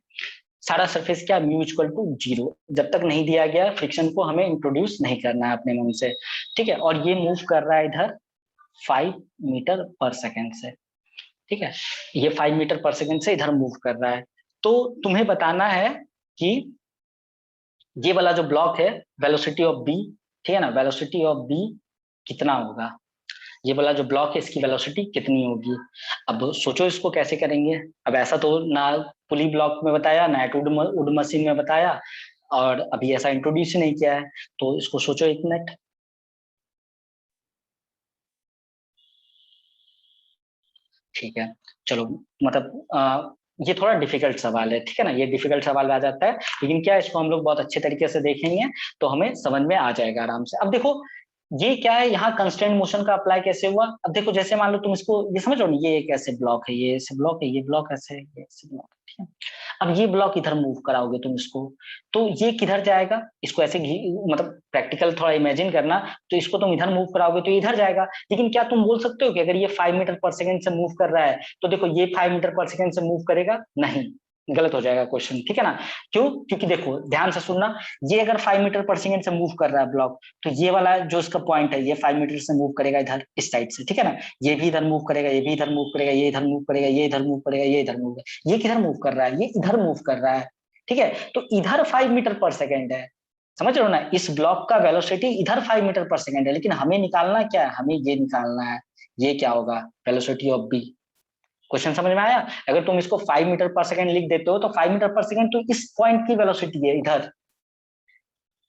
सारा सरफेस क्या, म्यू इक्वल टू 0। जब तक नहीं दिया गया फ्रिक्शन को हमें इंट्रोड्यूस नहीं करना है अपने मन से। ठीक है, और ये मूव कर रहा है इधर 5 मीटर पर सेकेंड से। ठीक है, ये 5 मीटर पर सेकेंड से इधर मूव कर रहा है। तो तुम्हें बताना है कि ये वाला जो ब्लॉक है, वेलोसिटी ऑफ बी, ठीक है ना, वेलोसिटी ऑफ बी कितना होगा, ये वाला जो ब्लॉक है इसकी वेलोसिटी कितनी होगी। अब सोचो इसको कैसे करेंगे। अब ऐसा तो ना पुली ब्लॉक में बताया, ना वुड मशीन में बताया, और अभी ऐसा इंट्रोड्यूस नहीं किया है, तो इसको सोचो एक मिनट। ठीक है, चलो, मतलब ये थोड़ा डिफिकल्ट सवाल है, ठीक है ना, ये डिफिकल्ट सवाल आ जाता है, लेकिन क्या इसको हम लोग बहुत अच्छे तरीके से देखेंगे तो हमें समझ में आ जाएगा आराम से। अब देखो ये क्या है, यहाँ कंस्टेंट मोशन का अप्लाई कैसे हुआ। अब देखो जैसे मान लो तुम इसको ये समझ लो, ये एक ऐसे ब्लॉक है, ये ऐसे ब्लॉक है, ये ब्लॉक ऐसे है, ये ऐसे ब्लॉक है, ठीक है। अब ये ब्लॉक इधर मूव कराओगे तुम इसको, तो ये किधर जाएगा, इसको ऐसे मतलब प्रैक्टिकल थोड़ा इमेजिन करना, तो इसको तुम इधर मूव कराओगे तो इधर जाएगा। लेकिन क्या तुम बोल सकते हो कि अगर ये 5 मीटर पर सेकंड से मूव कर रहा है तो देखो ये 5 मीटर पर सेकंड से मूव करेगा, नहीं, गलत हो जाएगा क्वेश्चन, ठीक है ना। क्यों, क्योंकि देखो ध्यान से सुनना, ये अगर 5 मीटर पर सेकंड से मूव कर रहा है ब्लॉक, तो ये वाला जो इसका पॉइंट है ये 5 मीटर से मूव करेगा इधर इस साइड से, ठीक है ना। ये भी इधर मूव करेगा, ये भी इधर मूव करेगा, ये इधर मूव करेगा, ये इधर मूव करेगा, ये इधर मूव करेगा, ये किधर मूव कर रहा है, ये इधर मूव कर रहा है, ठीक है। तो इधर 5 मीटर पर सेकेंड है, समझ रहे हो ना, इस ब्लॉक का वेलोसिटी इधर 5 मीटर पर सेकेंड है, लेकिन हमें निकालना क्या है, हमें ये निकालना है, ये क्या होगा, वेलोसिटी ऑफ बी। क्वेश्चन समझ में आया। अगर तुम इसको 5 मीटर पर सेकेंड लिख देते हो तो 5 मीटर पर सेकेंड तो इस पॉइंट की वेलोसिटी है इधर,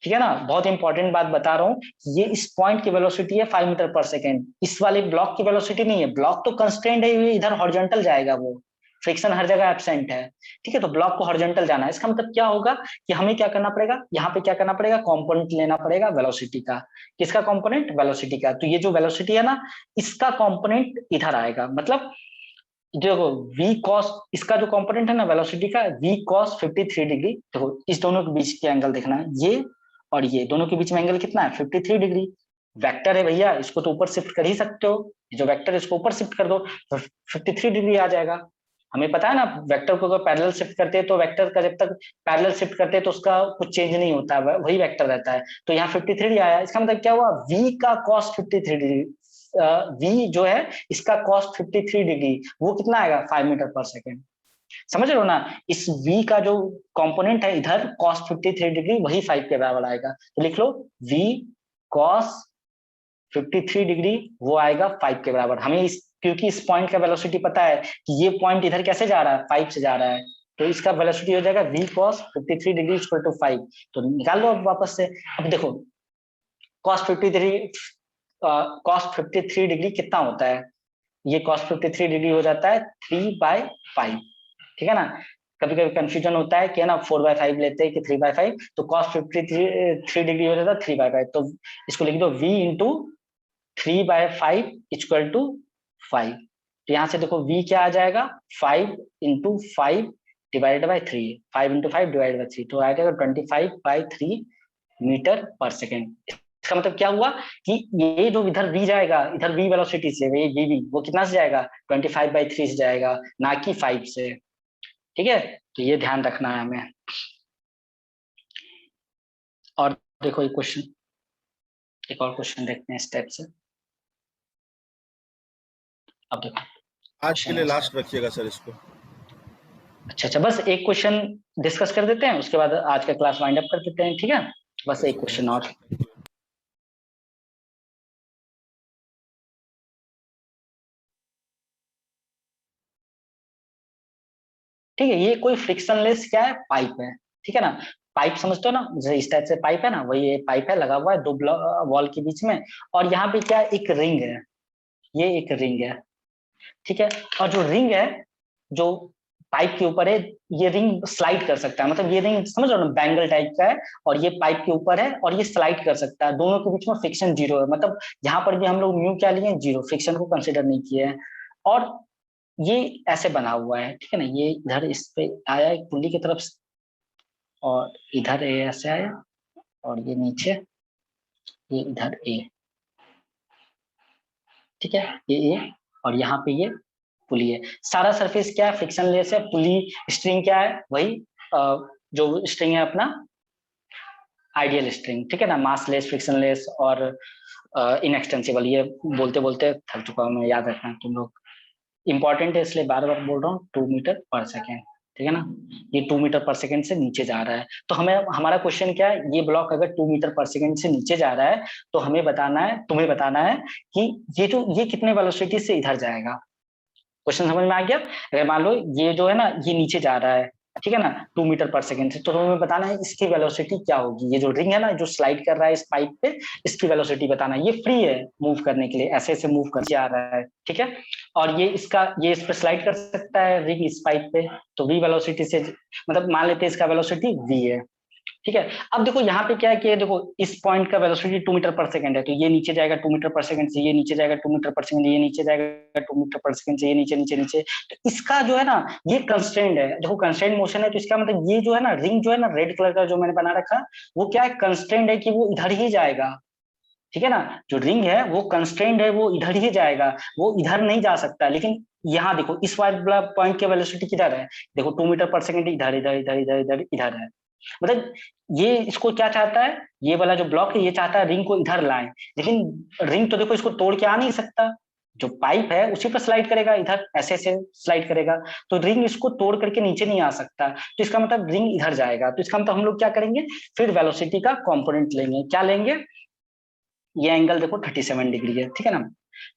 ठीक है ना। बहुत इंपॉर्टेंट बात बता रहा हूँ, ये इस पॉइंट की वेलोसिटी है 5 मीटर पर सेकेंड, इस वाले ब्लॉक की वेलोसिटी नहीं है, ब्लॉक तो कंस्ट्रेंट है, ये इधर हॉरिजॉन्टल जाएगा, वो फ्रिक्शन हर जगह एब्सेंट है, ठीक है। तो ब्लॉक को हॉरिजॉन्टल जाना है, इसका मतलब क्या होगा कि हमें क्या करना पड़ेगा, यहाँ पे क्या करना पड़ेगा, कंपोनेंट लेना पड़ेगा वेलोसिटी का। किसका कंपोनेंट, वेलोसिटी का। तो ये जो वेलोसिटी है ना, इसका कंपोनेंट इधर आएगा, मतलब देखो v cos, इसका जो कंपोनेंट है ना वेलोसिटी का, v cos 53 डिग्री। देखो इस दोनों के बीच के एंगल देखना है, ये और ये दोनों के बीच में एंगल कितना है, 53 डिग्री। वेक्टर है भैया, इसको तो ऊपर शिफ्ट कर ही सकते हो, जो वेक्टर है इसको ऊपर शिफ्ट कर दो, 53 डिग्री आ जाएगा। हमें पता है ना, वेक्टर को अगर पैरेलल शिफ्ट करते हैं तो वेक्टर का जब तक पैरेलल शिफ्ट करते हैं तो उसका कुछ चेंज नहीं होता है, वही वेक्टर रहता है। तो यहाँ 53 आया, इसका मतलब क्या हुआ, v का cos 53 डिग्री, v जो है इसका cos 53 डिग्री, वो कितना आएगा, 5 मीटर पर सेकेंड। समझ रहे हो ना, इस v का जो कंपोनेंट है इधर cos 53 डिग्री, वही 5 के बराबर आएगा। तो लिख लो v cos 53 डिग्री, वो आएगा 5 के बराबर। हमें क्योंकि इस पॉइंट का वेलोसिटी पता है कि ये पॉइंट इधर कैसे जा रहा है, 5 से जा रहा है, तो इसका वेलोसिटी हो जाएगा v cos 53 degree equal to 5। तो निकाल लो अब वापस से। अब देखो cos 53 डिग्री कितना होता है, ये cos 53 डिग्री हो जाता है 3/5, ठीक है ना। कभी कभी कंफ्यूजन होता है कि है ना 4/5 लेते हैं कि 3/5, तो cos 53 डिग्री हो जाता है 3/5, तो इसको लिख दो v इंटू 3/5 इक्वल टू 5। तो यहाँ से देखो v क्या आ जाएगा, 5 into 5 divided by 3, 5 into 5 divide by 3, तो आ जाएगा 25/3 मीटर पर सेकेंड। इसका मतलब क्या हुआ कि ये जो इधर v जाएगा, इधर v वेलोसिटी से, ये v वो कितना से जाएगा, 25/3 से जाएगा, ना कि 5 से, ठीक है। तो ये ध्यान रखना है हमें। और देखो एक क्वेश्चन, एक और क्वेश्चन देखते हैं स्टेप से। अब देखो आज के क्वेश्चन लिए है, लास्ट रखिएगा सर इसको। अच्छा अच्छा, बस एक क्वेश्चन डिस्कस कर देते हैं, उसके बाद आज का क्लास वाइंड अप कर देते हैं, ठीक है। बस एक थैंक क्वेश्चन यू और। Sir, thank you. ठीक है, ये कोई फ्रिक्शनलेस क्या है, पाइप है, ठीक है ना। पाइप समझते हो ना, जैसे इस टाइप से पाइप है ना, वही ये पाइप है, लगा हुआ है दो वॉल के बीच में, और यहाँ पे क्या एक रिंग है, ये एक रिंग है, ठीक है। और जो रिंग है जो पाइप के ऊपर है, ये रिंग स्लाइड कर सकता है, मतलब ये रिंग समझ रहे हो ना, बैंगल टाइप का है और ये पाइप के ऊपर है और ये स्लाइड कर सकता है। दोनों के बीच में फ्रिक्शन जीरो है, मतलब यहाँ पर भी हम लोग म्यू क्या लिए, जीरो, फ्रिक्शन को कंसिडर नहीं किए हैं। और ये ऐसे बना हुआ है, ठीक है ना, ये इधर इस पे आया एक पुल्ली की तरफ और इधर ए ऐसे आया और ये नीचे, ये इधर ए, ठीक है, ये ए और यहाँ पे ये पुली है। सारा सरफेस क्या है, फ्रिक्शन लेस है। पुली स्ट्रिंग क्या है, वही जो स्ट्रिंग है अपना आइडियल स्ट्रिंग, ठीक है ना, मास लेस, फ्रिक्शन लेस और इनएक्सटेंसिबल। ये बोलते बोलते थक चुका हूँ मैं, याद रखना तुम लोग, इंपॉर्टेंट है इसलिए बार बार बोल रहा हूँ। 2 मीटर पर सेकेंड, ठीक है ना, ये 2 मीटर पर सेकेंड से नीचे जा रहा है। तो हमें, हमारा क्वेश्चन क्या है, ये ब्लॉक अगर 2 मीटर पर सेकेंड से नीचे जा रहा है तो हमें बताना है, तुम्हें बताना है कि ये कितने वेलोसिटी से इधर जाएगा। क्वेश्चन समझ में आ गया। अगर मान लो ये जो है ना, ये नीचे जा रहा है, ठीक है ना, 2 मीटर पर सेकेंड से, तो हमें बताना है इसकी वेलोसिटी क्या होगी। ये जो रिंग है ना, जो स्लाइड कर रहा है इस पाइप पे, इसकी वेलोसिटी बताना है। ये फ्री है मूव करने के लिए, ऐसे ऐसे मूव करके आ रहा है, ठीक है। और ये इसका, ये इस पे स्लाइड कर सकता है रिंग इस पाइप पे, तो v वेलोसिटी से, मतलब मान लेते हैं इसका वेलोसिटी v है, ठीक है। अब देखो यहाँ पे क्या है कि देखो इस पॉइंट का वेलोसिटी 2 मीटर पर सेकंड है, तो ये नीचे जाएगा 2 मीटर पर सेकंड से, ये नीचे जाएगा 2 मीटर पर सेकंड, ये नीचे जाएगा 2 मीटर पर सेकंड से, ये नीचे नीचे नीचे। तो इसका जो है ना, ये कंस्ट्रेंट है। देखो कंस्ट्रेंट मोशन है, तो इसका मतलब ये जो है ना, रिंग जो है ना, रेड कलर का जो मैंने बना रखा, वो क्या है, कंस्ट्रेंट है कि वो इधर ही जाएगा, ठीक है ना। जो रिंग है वो कंस्ट्रेंट है, वो इधर ही जाएगा, वो इधर नहीं जा सकता। लेकिन यहाँ देखो इस वाला पॉइंट की वेलोसिटी किधर है, देखो 2 मीटर पर सेकंड, इधर इधर इधर इधर इधर इधर है। मतलब ये इसको क्या चाहता है, ये वाला जो ब्लॉक है ये चाहता है रिंग को इधर लाए, लेकिन रिंग तो देखो इसको तोड़ के आ नहीं सकता, जो पाइप है उसी पर स्लाइड करेगा, इधर ऐसे ऐसे स्लाइड करेगा, तो रिंग इसको तोड़ करके नीचे नहीं आ सकता। तो इसका मतलब रिंग इधर जाएगा, तो इसका मतलब हम लोग क्या करेंगे, फिर वेलोसिटी का कंपोनेंट लेंगे। क्या लेंगे, ये एंगल देखो 37 डिग्री है, ठीक है ना,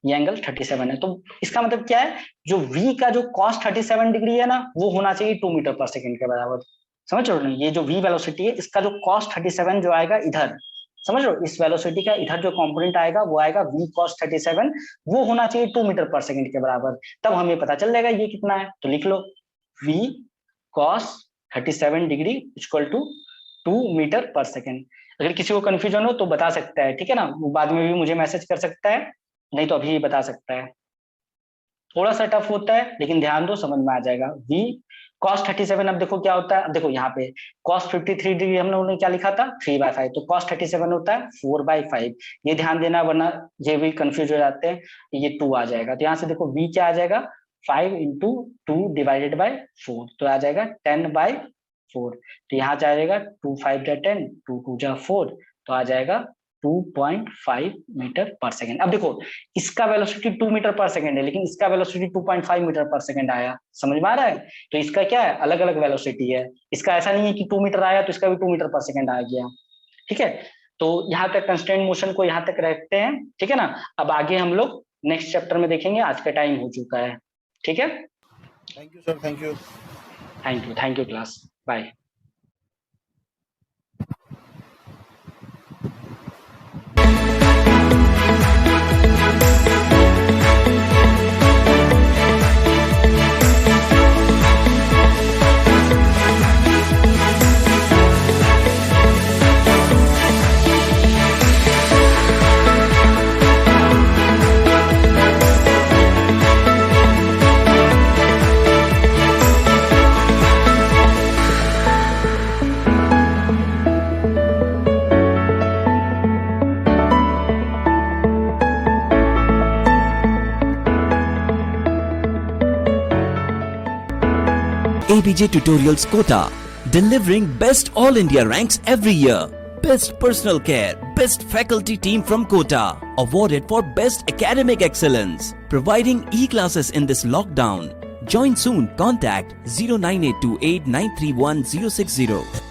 ये एंगल 37 है। तो इसका मतलब क्या है, जो v का जो cos 37 डिग्री है ना, वो होना चाहिए 2 मीटर पर सेकंड के बराबर। समझ रहे हो, ये जो v वेलोसिटी है, इसका जो cos 37 जो आएगा इधर, समझ रहे हो, इस वेलोसिटी का इधर जो कंपोनेंट आएगा वो आएगा v cos 37, वो होना चाहिए 2 मीटर पर सेकंड के बराबर। तब हमें पता चल जाएगा ये कितना है। तो लिख लो v cos 37 degree equal to 2 metre per second. अगर किसी को कंफ्यूजन हो तो बता सकता है, ठीक है ना, वो बाद में भी मुझे मैसेज कर सकता है, नहीं तो अभी बता सकता है। थोड़ा सा टफ होता है लेकिन ध्यान दो, समझ में आ जाएगा। v cos 37, अब देखो क्या होता है, अब देखो यहाँ पे cos 53 डिग्री हम लोगों ने क्या लिखा था, 3/5, तो cos 37 होता है 4/5। ये ध्यान देना वरना ये भी कंफ्यूज हो जाते हैं, ये 2 आ जाएगा। तो यहाँ से देखो v क्या आ जाएगा, 5 इंटू 2 डिवाइडेड बाई 4, तो आ जाएगा 10/4। तो यहाँ जाएगा 2 5 जा 10, 2 2 जा 4, तो आ जाएगा 2.5 मीटर पर सेकंड। अब देखो इसका वेलोसिटी 2 मीटर पर सेकंड है, लेकिन इसका वेलोसिटी 2.5 मीटर पर सेकंड आया, समझ में आ रहा है। तो इसका क्या है, अलग अलग वेलोसिटी है। इसका ऐसा नहीं है कि 2 मीटर आया तो इसका भी 2 मीटर पर सेकंड आ गया, ठीक है। तो यहाँ तक कंस्ट्रेंट मोशन को यहाँ तक रखते हैं, ठीक है ना। अब आगे हम लोग नेक्स्ट चैप्टर में देखेंगे, आज का टाइम हो चुका है, ठीक है। Thank you sir, thank you. Thank you class, bye. ABJ Tutorials Kota, delivering best all India ranks every year. Best personal care, best faculty team from Kota, awarded for best academic excellence. Providing e-classes in this lockdown. Join soon. Contact 09828931060.